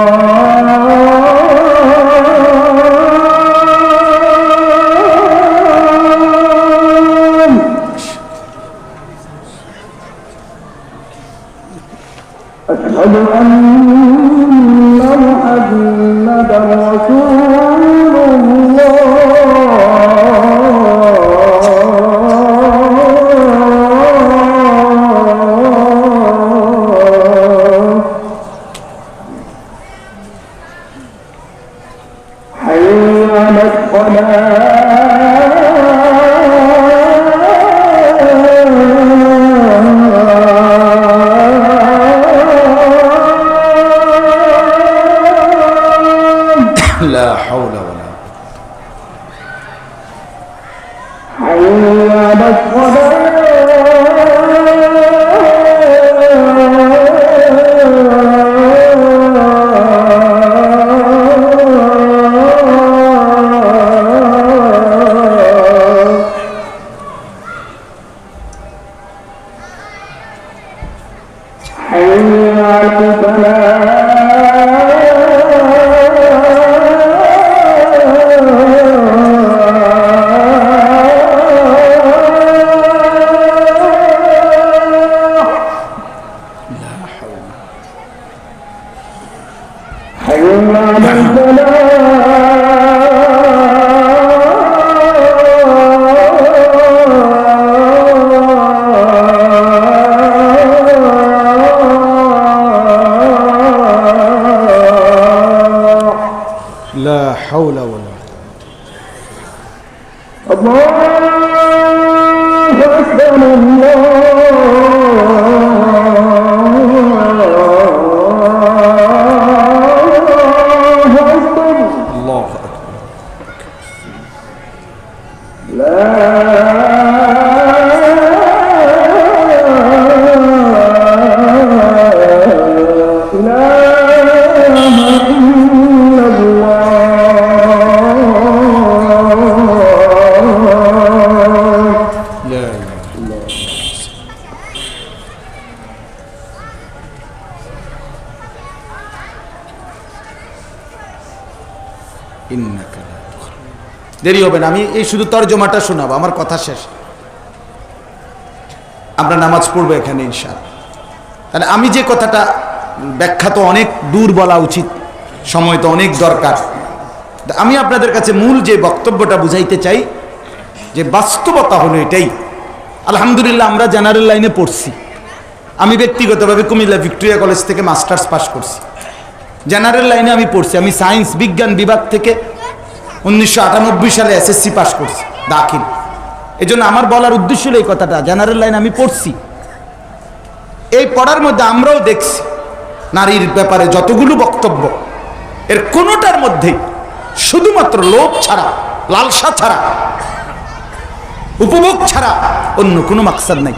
أشهد أن محمدا رسول الله. حي على الصلاة. لا حول ولا حي على الصلاة. حي على الفلاح. لا حول ولا الله أكبر، الله أكبر، الله أكبر، لا إنك لا تخلف. দেরি হবে না, আমি এই শুধু তর্জমাটা শোনাবো, আমার কথা শেষ, আমরা নামাজ পড়বো এখানে ইনশাআল্লাহ। তাহলে আমি যে কথাটা ব্যাখ্যা তো অনেক দূর বলা উচিত, সময় তো অনেক দরকার। আমি আপনাদের কাছে মূল যে বক্তব্যটা বুঝাইতে চাই যে বাস্তবতা হলো এটাই। আলহামদুলিল্লাহ আমরা জেনারেল লাইনে পড়ছি, আমি ব্যক্তিগতভাবে কুমিল্লা ভিক্টোরিয়া কলেজ থেকে মাস্টার্স পাস করছি, জেনারেল লাইনে আমি পড়ছি। আমি সায়েন্স বিজ্ঞান বিভাগ থেকে 1998 সালে এসএসসি পাস করছি দাখিল। এই জন্য আমার বলার উদ্দেশ্য হলো এই কথাটা, জেনারেল লাইনে আমি পড়ছি। এই পড়ার মধ্যে আমরাও দেখছি নারীর ব্যাপারে যতগুলো বক্তব্য, এর কোনোটার মধ্যেই শুধুমাত্র লোভ ছাড়া, লালসা ছাড়া, উপভোগ ছাড়া অন্য কোনো মাকসাদ নাই,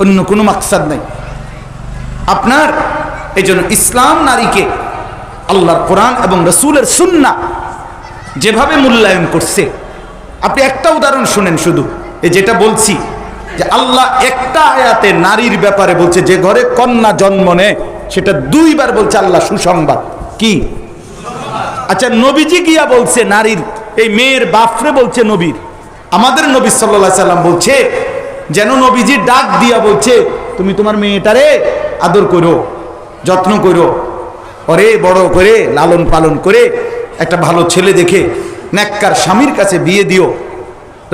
অন্য কোনো মাকসাদ নাই আপনার। এই জন্য ইসলাম নারীকে আল্লাহর কোরআন এবং রসুলের সুন্নাহ যেভাবে মূল্যায়ন করছে, আপনি একটা উদাহরণ শুনেন শুধু, এই যেটা বলছি যে আল্লাহ একটা আয়াতে নারীর ব্যাপারে বলছে, যে ঘরে কন্যা জন্ম নেয় সেটা 2 বার বলছে আল্লাহ সুসংবাদ কি। আচ্ছা নবীজি গিয়া বলছে নারীর, এই মেয়ের বাপরে বলছে নবীর, আমাদের নবী সাল্লাল্লাহু আলাইহি সাল্লাম বলছে যেন নবীজি ডাক দিয়া বলছে তুমি তোমার মেয়েটারে আদর করো, যত্ন করো, ওরে বড় করে লালন পালন করে একটা ভালো ছেলে দেখে নেককার স্বামীর কাছে বিয়ে দিও।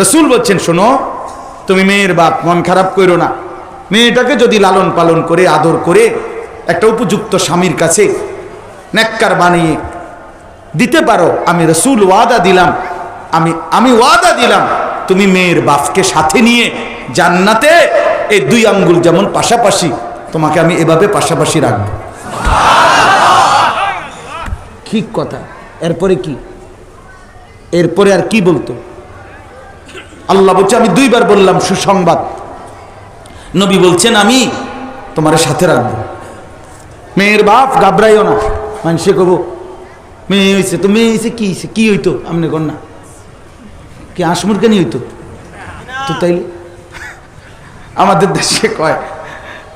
রাসূল বলছেন শোনো, তুমি মেয়ের বাপ মন খারাপ করো না, মেয়েটাকে যদি লালন পালন করে আদর করে একটা উপযুক্ত স্বামীর কাছে নেককার বানিয়ে দিতে পারো, আমি রাসূল ওয়াদা দিলাম, আমি ওয়াদা দিলাম তুমি মেয়ের বাপকে সাথে নিয়ে জান্নাতে এই 2 আঙ্গুল যেমন পাশাপাশি, তোমাকে আমি এভাবে পাশাপাশি রাখবো। ঠিক কথা। এরপরে কি? এরপরে আর কি বলতো? আল্লাহ বলছে আমি 2 বার বললাম সুসংবাদ, নবী বলছেন আমি তোমার সাথে রাখবো। মেয়ের বাপ ঘাবড়াইও না, মানুষে কব মেয়ে হয়েছে তো, মেয়ে হয়েছে কি হয়েছে, কি হইতো আপনি কর না, কি আসমুরকানি হইতো তো? তাইলে আমাদের দেশে কয়,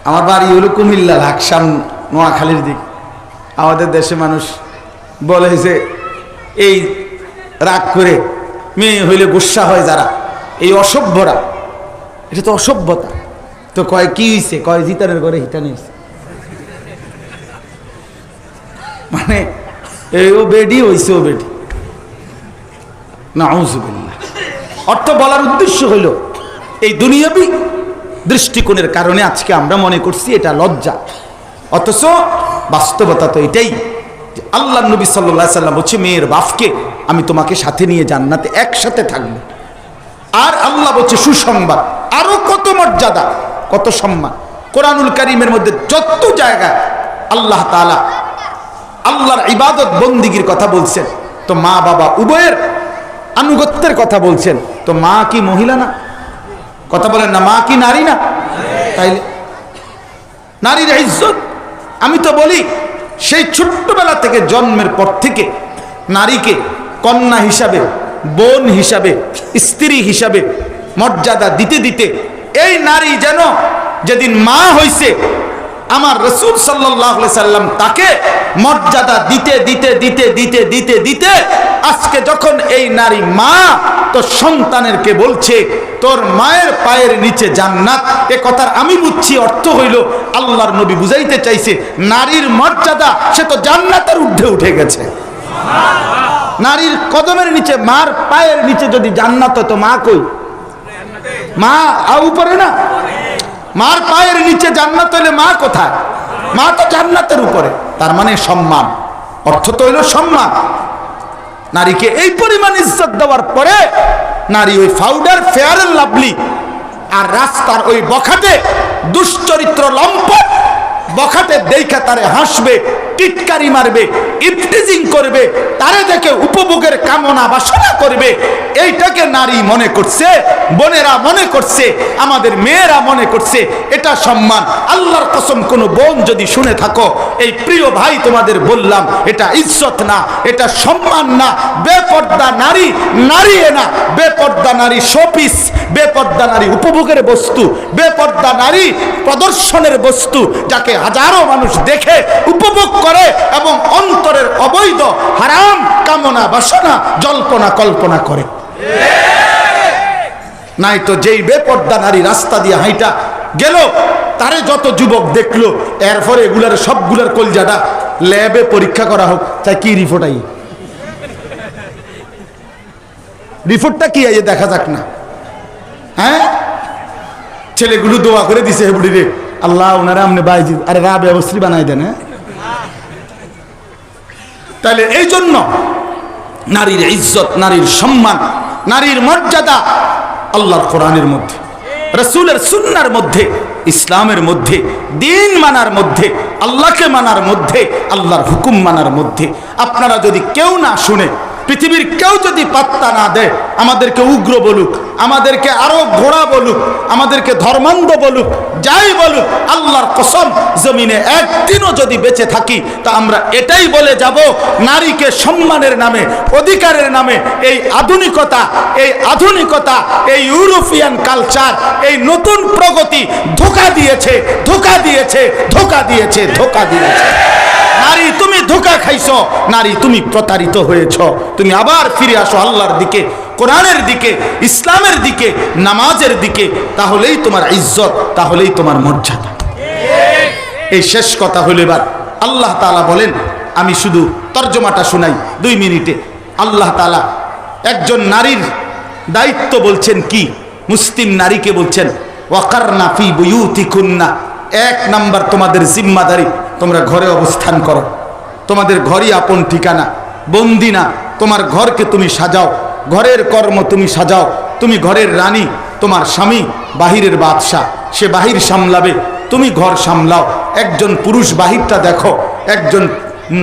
আমার বাড়ি হলো কুমিল্লা লাকসাম নোয়াখালীর দিক, আমাদের দেশে মানুষ বলে যে এই রাগ করে মেয়ে হইলে গুসা হয় যারা, এই অসভ্যরা, এটা তো অসভ্যতা। তো কয় কি হয়েছে, কয় জিতারের ঘরে হিটানি হয়েছে, মানে এই ও বেডি হয়েছে, ও বেডি নাউযুবিল্লাহ। অর্থ বলার উদ্দেশ্য হইল এই দুনিয়াবি দৃষ্টিকোণের কারণে আজকে আমরা মনে করছি এটা লজ্জা, অথচ বাস্তবতা তো এটাই যে আল্লাহ নবী সাল্লাল্লাহু আলাইহি সাল্লাম বলছে মেয়ের বাপকে আমি তোমাকে সাথে নিয়ে জান্নাতে একসাথে থাকবো। আর আল্লাহ বলছে সুসংবাদ, আরো কত মর্যাদা, কত সম্মান। কোরআনুল কারীমের মধ্যে যত জায়গায় আল্লাহ তাআলা আল্লাহর ইবাদত বন্দিগির কথা বলছেন, তো মা বাবা উভয়ের আনুগত্যের কথা বলছেন, তো মা কি মহিলা না? কথা বলেন না, মা কি নারী না? তাইলে নারীর ইজ্জত, আমি তো বলি সেই ছোট্টবেলা থেকে জন্মের পর থেকে নারীকে কন্যা হিসাবে, বোন হিসাবে, স্ত্রী হিসাবে মর্যাদা দিতে দিতে এই নারী যেন যেদিন মা হইছে আমার রাসূল সাল্লাল্লাহু আলাইহি সাল্লাম তাকে মর্যাদা দিতে দিতে দিতে দিতে দিতে দিতে আজকে যখন এই নারী মা তো সন্তানেরকে বলছে তোর মায়ের পায়ের নিচে জান্নাত, এ কথার আমি বুঝছি অর্থ হইল আল্লাহর নবী বুঝাইতে চাইছে নারীর মর্যাদা সে তো জান্নাতের ঊর্ধ্বে উঠে গেছে। নারীর কদমের নিচে, মার পায়ের নিচে যদি জান্নাত তো মা কই? মা উপরে না, মার পায়ের নিচে জান্নাত হইলে মা কোথায়? মা তো জান্নাতের উপরে, তার মানে সম্মান, অর্থ তো হইল সম্মান। নারীকে এই পরিমাণ ইজ্জত দেওয়ার পরে নারী ওই পাউডার ফেয়ার এন্ড লাভলি আর রাস্তার ওই বখাটে দুশ্চরিত্র লম্পট বখাটে দেখা তারে হাসবে, টিটকারি মারবে, ইফটিজিং করবে, তারে দেখে উপভোগের কামনা বাসনা করবে, এইটাকে নারী মনে করছে, বোনেরা মনে করছে, আমাদের মেয়েরা মনে করছে এটা সম্মান। আল্লাহর কসম কোন বোন যদি শুনে থাকো, এই প্রিয় ভাই তোমাদের বললাম এটা ইজ্জত না, এটা সম্মান না। বেপর্দা নারী নারী না, বেপর্দা নারী শোপিস, বেপর্দা নারী উপভোগের বস্তু, বেপর্দা নারী প্রদর্শনের বস্তু, যাকে হাজারো মানুষ দেখে উপভোগ করে এবং অন্তরের অবৈধ হারাম কামনা বাসনা জল্পনা কল্পনা করে। নাই তো যেই বেপর্দা নারী রাস্তা দিয়ে হাইটা গেল, তারে যত যুবক দেখলো, এরপরে এগুলার সবগুলার কলজাটা ল্যাবে পরীক্ষা করা হোক, তাই কি রিপোর্ট আই, রিপোর্টটা কি আইয়ে দেখা যাক না। হ্যাঁ, ছেলেগুলো দোয়া করে দিছে হেবুড়ি রে, আল্লাহ ওনারা আমনে বাইজি আরে রাবে অবশ্রী বানাই দেন। হ্যাঁ, তাহলে এই জন্য নারীর ইজ্জত, নারীর সম্মান, নারীর মর্যাদা আল্লাহর কোরআনের মধ্যে, রাসূলের সুন্নাহর মধ্যে, ইসলামের মধ্যে, দিন মানার মধ্যে, আল্লাহকে মানার মধ্যে, আল্লাহর হুকুম মানার মধ্যে। আপনারা যদি কেউ না শুনে, পৃথিবীর কেউ যদি পাত্তা না দেয়, আমাদেরকে উগ্র বলুক, আমাদেরকে আরো ঘোড়া বলুক, আমাদেরকে ধর্মান্ধ বলুক, যাই বলুক, আল্লাহর কসম জমিনে একদিনও যদি বেঁচে থাকি তা আমরা এটাই বলে যাব, নারীকে সম্মানের নামে, অধিকারের নামে এই আধুনিকতা, এই আধুনিকতা, এই ইউরোপিয়ান কালচার, এই নতুন প্রগতি ধোঁকা দিয়েছে, ধোঁকা দিয়েছে, ধোঁকা দিয়েছে, ধোঁকা দিয়েছে। নারী তুমি ধোঁকা খাইছো, নারী তুমি প্রতারিত হয়েছ। তুমি আবার ফিরে আসো আল্লাহর দিকে, কোরআনের দিকে, ইসলামের দিকে, নামাজের দিকে, তাহলেই তোমার ইজ্জত, তাহলেই তোমার মর্যাদা। এই শেষ কথা হলো, এবার আল্লাহ তাআলা বলেন, আমি শুধু তর্জমাটা শোনাই 2 মিনিটে। আল্লাহ তাআলা একজন নারীর দায়িত্ব বলছেন কি, মুসলিম নারীকে বলছেন, ওয়াকারনা ফি বুয়ুতিকুন্না, 1 নাম্বার তোমাদের জিম্মাদারি, তোমরা ঘরে অবস্থান করো, তোমাদের ঘরই আপন ঠিকানা, বন্দি না। তোমার ঘরকে তুমি সাজাও, ঘরের কর্ম তুমি সাজাও, তুমি ঘরের রানী, তোমার স্বামী বাহিরের বাদশা, সে বাহির সামলাবে, তুমি ঘর সামলাও। একজন পুরুষ বাহিরটা দেখো, একজন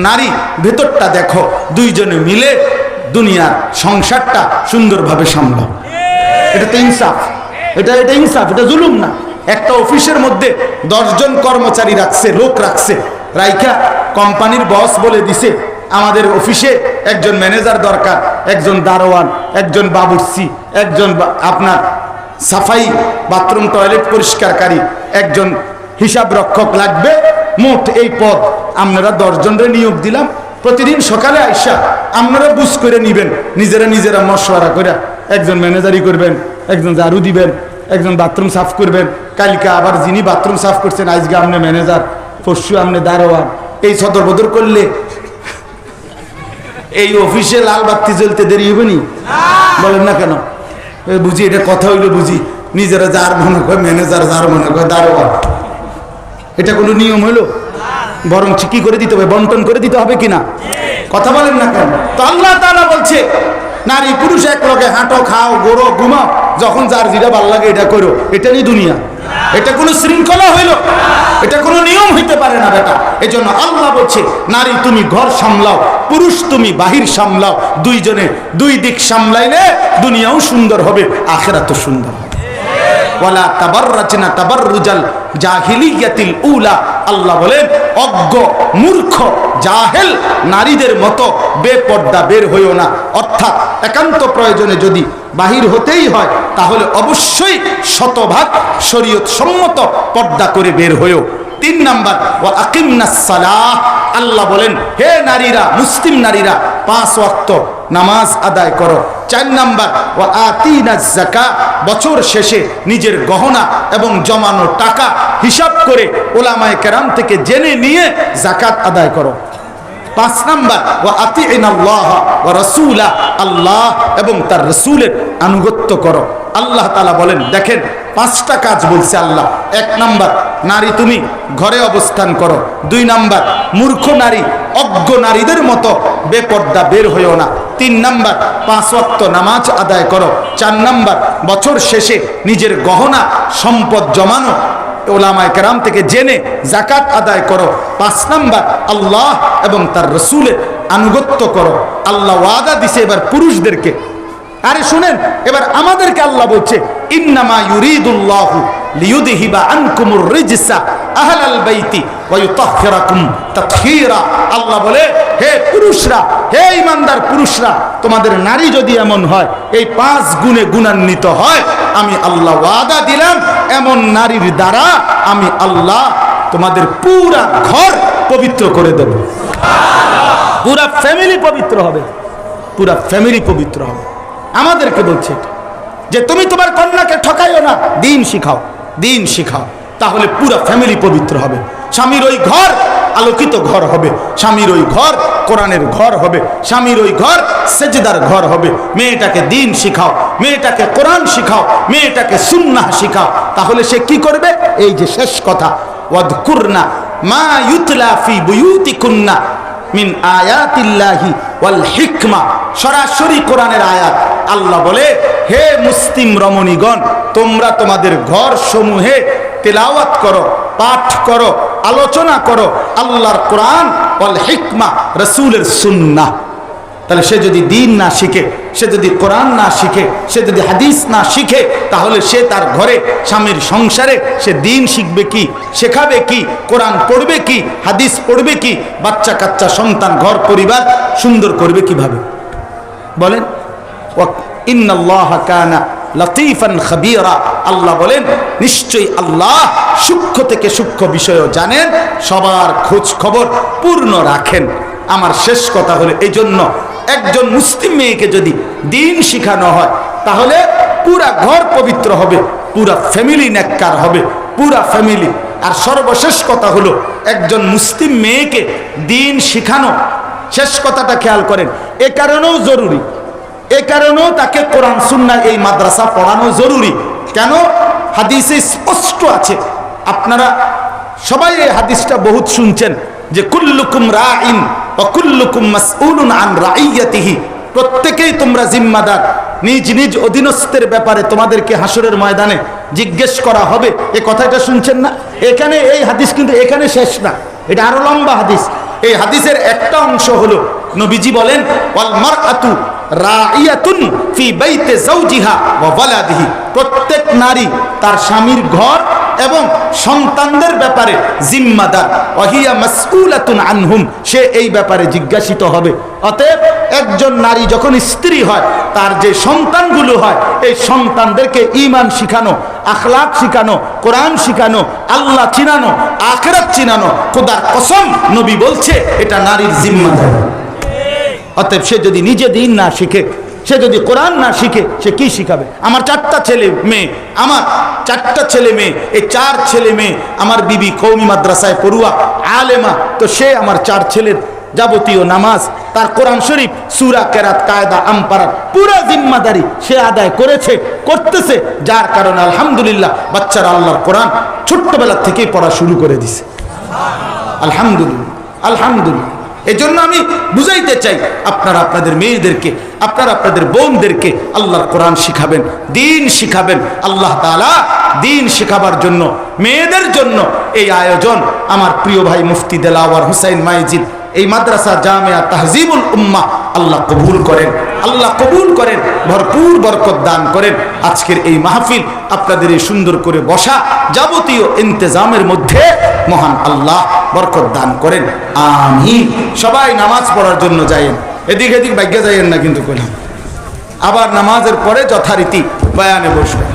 নারী ভেতরটা দেখো, দুইজনে মিলে দুনিয়ার সংসারটা সুন্দরভাবে সামলাও। এটা তো ইনসাফ, এটা ইনসাফ, এটা জুলুম না। একটা অফিসের মধ্যে 10 জন কর্মচারী রাখছে, লোক রাখছে, রাইখা কোম্পানির বস বলে দিছে আমাদের অফিসে একজন ম্যানেজার দরকার, একজন দারোয়ান, একজন বাবুর্চি, একজন আপনার সাফাই বাথরুম টয়লেট পরিষ্কারকারী, একজন হিসাব রক্ষক লাগবে, মোট এই পদ আপনারা 10 জনের নিয়োগ দিলাম। প্রতিদিন সকালে আইসা আপনারা বুঝ করে নিবেন, নিজেরা মশওয়ারা করে, একজন ম্যানেজারই করবেন, একজন ঝাড়ু দিবেন, একজন বাথরুম সাফ করবেন, কালকে আবার যিনি বাথরুম সাফ করছেন আজকে আপনি ম্যানেজার, পরশু আপনি দারোয়ান। এই সদর বদর করলে এই অফিসে লাল বাতি জ্বলতে দেরি হবে নি? বলেন না কেন? বুঝি এটা কথা হইলো, বুঝি নিজেরা যার মনে করে ম্যানেজার, যার মনে করে দারোয়ান। এটা কোনো নিয়ম হইলো? বরং কি করে দিতে হবে, বন্টন করে দিতে হবে কিনা? কথা বলেন না কেন? তো আল্লাহ তাআলা বলছে, নারী পুরুষ এক লগে হাঁটো, খাও, গোড়ো, ঘুমাও, যখন যার যেটা ভালো লাগে এটা করো। এটা নিয়ে দুনিয়া, এটা কোনো শৃঙ্খলা হইল? এটা কোনো নিয়ম হইতে পারে না বেটা। এজন্য আল্লাহ বলছে, নারী তুমি ঘর সামলাও, পুরুষ তুমি বাহির সামলাও, দুইজনে দুই দিক সামলাইলে দুনিয়াও সুন্দর হবে, আখিরাতও সুন্দর হবে। ওয়ালা তাবাররাজনা তাবাররুজাল জাহিলিয়াতিল উলা, আল্লাহ বলেন অজ্ঞ, মূর্খ, জাহেল নারীদের মতো বেপর্দা বের হইও না। অর্থাৎ একান্ত প্রয়োজনে যদি বাহির হতেই হয় তাহলে অবশ্যই শতভাগ শরীয়ত সম্মত পর্দা করে বের হইও। 3 নাম্বার, ওয়া আকিমনাস সালাহ, আল্লাহ বলেন হে নারীরা, মুসলিম নারীরা 5 ওয়াক্ত নামাজ আদায় করো। 4 নাম্বার, ওয়া আতিনাজ যাকাত, বছর শেষে নিজের গহনা এবং জমানো টাকা হিসাব করে উলামায়ে কেরাম থেকে জেনে নিয়ে যাকাত আদায় করো। 5 নাম্বার, ওয়া আতিইনাল্লাহ ওয়া রাসূলা, আল্লাহ এবং তার রাসূলের আনুগত্য করো। আল্লাহ তাআলা বলেন, দেখেন 5টা কাজ বলছে আল্লাহ। 1 নাম্বার, নারী তুমি ঘরে অবস্থান করো। 2 নাম্বার, মূর্খ নারী, অজ্ঞ নারীদের মতো বেপর্দা বের হইও না। 3 নাম্বার, 5 ওয়াক্ত নামাজ আদায় করো। 4 নাম্বার, বছর শেষে নিজের গহনা সম্পদ জমানো উলামায়ে কেরাম থেকে জেনে যাকাত আদায় করো। 5 নাম্বার, আল্লাহ এবং তার রাসূলের আনুগত্য করো। আল্লাহ ওয়াদা দিছে এবার পুরুষদেরকে। আরে শুনেন, এবার আমাদেরকে আল্লাহ বলছে, ইন্নামা ইউরিদুল্লাহু লিইউযহিবা আনকুমুর রিজসা আহলাল বাইতি ওয়া ইউতাহহিরাকুম তাতহীরা। আল্লাহ বলে, হে পুরুষরা, হে ঈমানদার পুরুষরা, তোমাদের নারী যদি এমন হয়, এই 5 গুণে গুণান্বিত হয়, আমি আল্লাহ ওয়াদা দিলাম এমন নারীর দ্বারা আমি আল্লাহ তোমাদের পুরা ঘর পবিত্র করে দেব, পুরা ফ্যামিলি পবিত্র হবে, পুরা ফ্যামিলি পবিত্র হবে। আমাদেরকে বলছে যে তুমি তোমার কন্যাকে ঠকাইও না, দিন শিখাও, দিন শিখাও, তাহলে পুরা ফ্যামিলি পবিত্র হবে। স্বামীর ওই ঘর আলোকিত ঘর হবে, স্বামীর ওই ঘর কোরআনের ঘর হবে, স্বামীর ওই ঘর সেজদার ঘর হবে। মেয়েটাকে দিন শিখাও, মেয়েটাকে কোরআন শিখাও, মেয়েটাকে সুন্নাহ শিখাও, তাহলে সে কি করবে? এই যে শেষ কথা, ওয়াদকুরনা মা ইউতলা ফি বুয়ুতিকুন্না মিন আয়াতিল্লাহি ওয়াল হিকমা, সরাসরি কোরআনের আয়াত। আল্লাহ বলে, হে মুসলিম রমণীগণ, তোমরা তোমাদের ঘর সমূহে তেলাওয়াত করো, পাঠ করো, আলোচনা করো আল্লাহর কোরআন ওয়াল হিকমা, রাসূলের সুন্নাহ। তাহলে সে যদি দিন না শিখে, সে যদি কোরআন না শিখে, সে যদি হাদিস না শিখে, তাহলে সে তার ঘরে স্বামীর সংসারে সে দিন শিখবে কি, শেখাবে কি, কোরআন পড়বে কি, হাদিস পড়বে কি, বাচ্চা কাচ্চা সন্তান ঘর পরিবার সুন্দর করবে কিভাবে? বলেন, ইন্নাল্লাহা কানা লতীফান খাবীরা, আল্লাহ বলেন নিশ্চয়ই আল্লাহ সূক্ষ্ম থেকে সূক্ষ্ম বিষয়ও জানেন, সবার খোঁজ খবর পূর্ণ রাখেন। আমার শেষ কথা হলো, এই জন্য একজন মুসলিম মেয়েকে যদি দিন শিখানো হয়, তাহলে পুরা ঘর পবিত্র হবে, পুরা ফ্যামিলি নেককার হবে, পুরা ফ্যামিলি। আর সর্বশেষ কথা হলো, একজন মুসলিম মেয়েকে দিন শিখানো, শেষ কথাটা খেয়াল করেন, এ কারণেও জরুরি, এ কারণেও তাকে কোরআন সুন্নাহ এই মাদ্রাসা পড়ানো জরুরি। কেন? হাদিসে স্পষ্ট আছে, আপনারা সবাই এই হাদিসটা বহুত শুনছেন, যে কুল্লুকুম রাইন ওয়া কুল্লুকুম মাসউলুন আন রাইয়াতিহি, প্রত্যেকেই তোমরা জিম্মাদার, নিজ নিজ অধীনস্থের ব্যাপারে তোমাদেরকে হাসরের ময়দানে জিজ্ঞেস করা হবে। এই কথাটা শুনছেন না? এখানে এই হাদিস কিন্তু এখানে শেষ না, এটা আরো লম্বা হাদিস। এই হাদিসের একটা অংশ হলো, নবীজি বলেন, ওয়াল মারআতু রাইয়াতুন ফি বাইতি যাওজিহা ওয়া ওয়ালাদিহি, প্রত্যেক নারী তার স্বামীর ঘর এবং সন্তানদের ব্যাপারে জিম্মাদার, ওয়াহিয়া মাসউলাতুন আনহুম, সে এই ব্যাপারে জিজ্ঞাসিত হবে। অতএব একজন নারী যখন স্ত্রী হয়, তার যে সন্তানগুলো হয়, এই সন্তানদেরকে ঈমান শিখানো, আখলাক শিখানো, কোরআন শিখানো, আল্লাহ চিনানো, আখিরাত চিনানো, খোদার কসম নবী বলছে এটা নারীর জিম্মাদার। অতএব সে যদি নিজে দিন না শিখে, সে যদি কোরআন না শিখে, সে কি শিখাবে? আমার 4টা ছেলে মেয়ে, আমার 4টা ছেলে মেয়ে, এই 4 ছেলে মেয়ে আমার বিবি কওমি মাদ্রাসায় পড়ুয়া আলেমা, তো সে আমার 4 ছেলের যাবতীয় নামাজ, তার কোরআন শরীফ, সূরা, কেরাত, কায়দা, আমপারা পুরো জিম্মাদারি সে আদায় করেছে, করতেছে, যার কারণে আলহামদুলিল্লাহ বাচ্চারা আল্লাহর কোরআন ছোট্টবেলা থেকেই পড়া শুরু করে দিছে। আলহামদুলিল্লাহ, আলহামদুলিল্লাহ। এজন্য আমি বুঝাইতে চাই, আপনারা আপনাদের মেয়েদেরকে, আপনারা আপনাদের বোনদেরকে আল্লাহর কোরআন শিখাবেন, দিন শিখাবেন। আল্লাহ তাআলা দিন শিখাবার জন্য মেয়েদের জন্য এই আয়োজন। আমার প্রিয় ভাই মুফতি দেলাওয়ার হুসাইন মাইজিদ এই মাদ্রাসা জামিয়া তাহজিবুল উম্মাহ আল্লাহ কবুল করেন, আল্লাহ কবুল করেন, ভরপুর বরকত দান করেন। আজকের এই মাহফিল, আপনাদের এই সুন্দর করে বসা যাবতীয় ইন্তজামের মধ্যে মহান আল্লাহ বরকত দান করেন, আমিন। সবাই নামাজ পড়ার জন্য যায়েন, এদিক এদিক ভাগ্যে যাইয়েন না কিন্তু কইলাম। আবার নামাজের পরে যথারীতি বয়ানে বসবেন।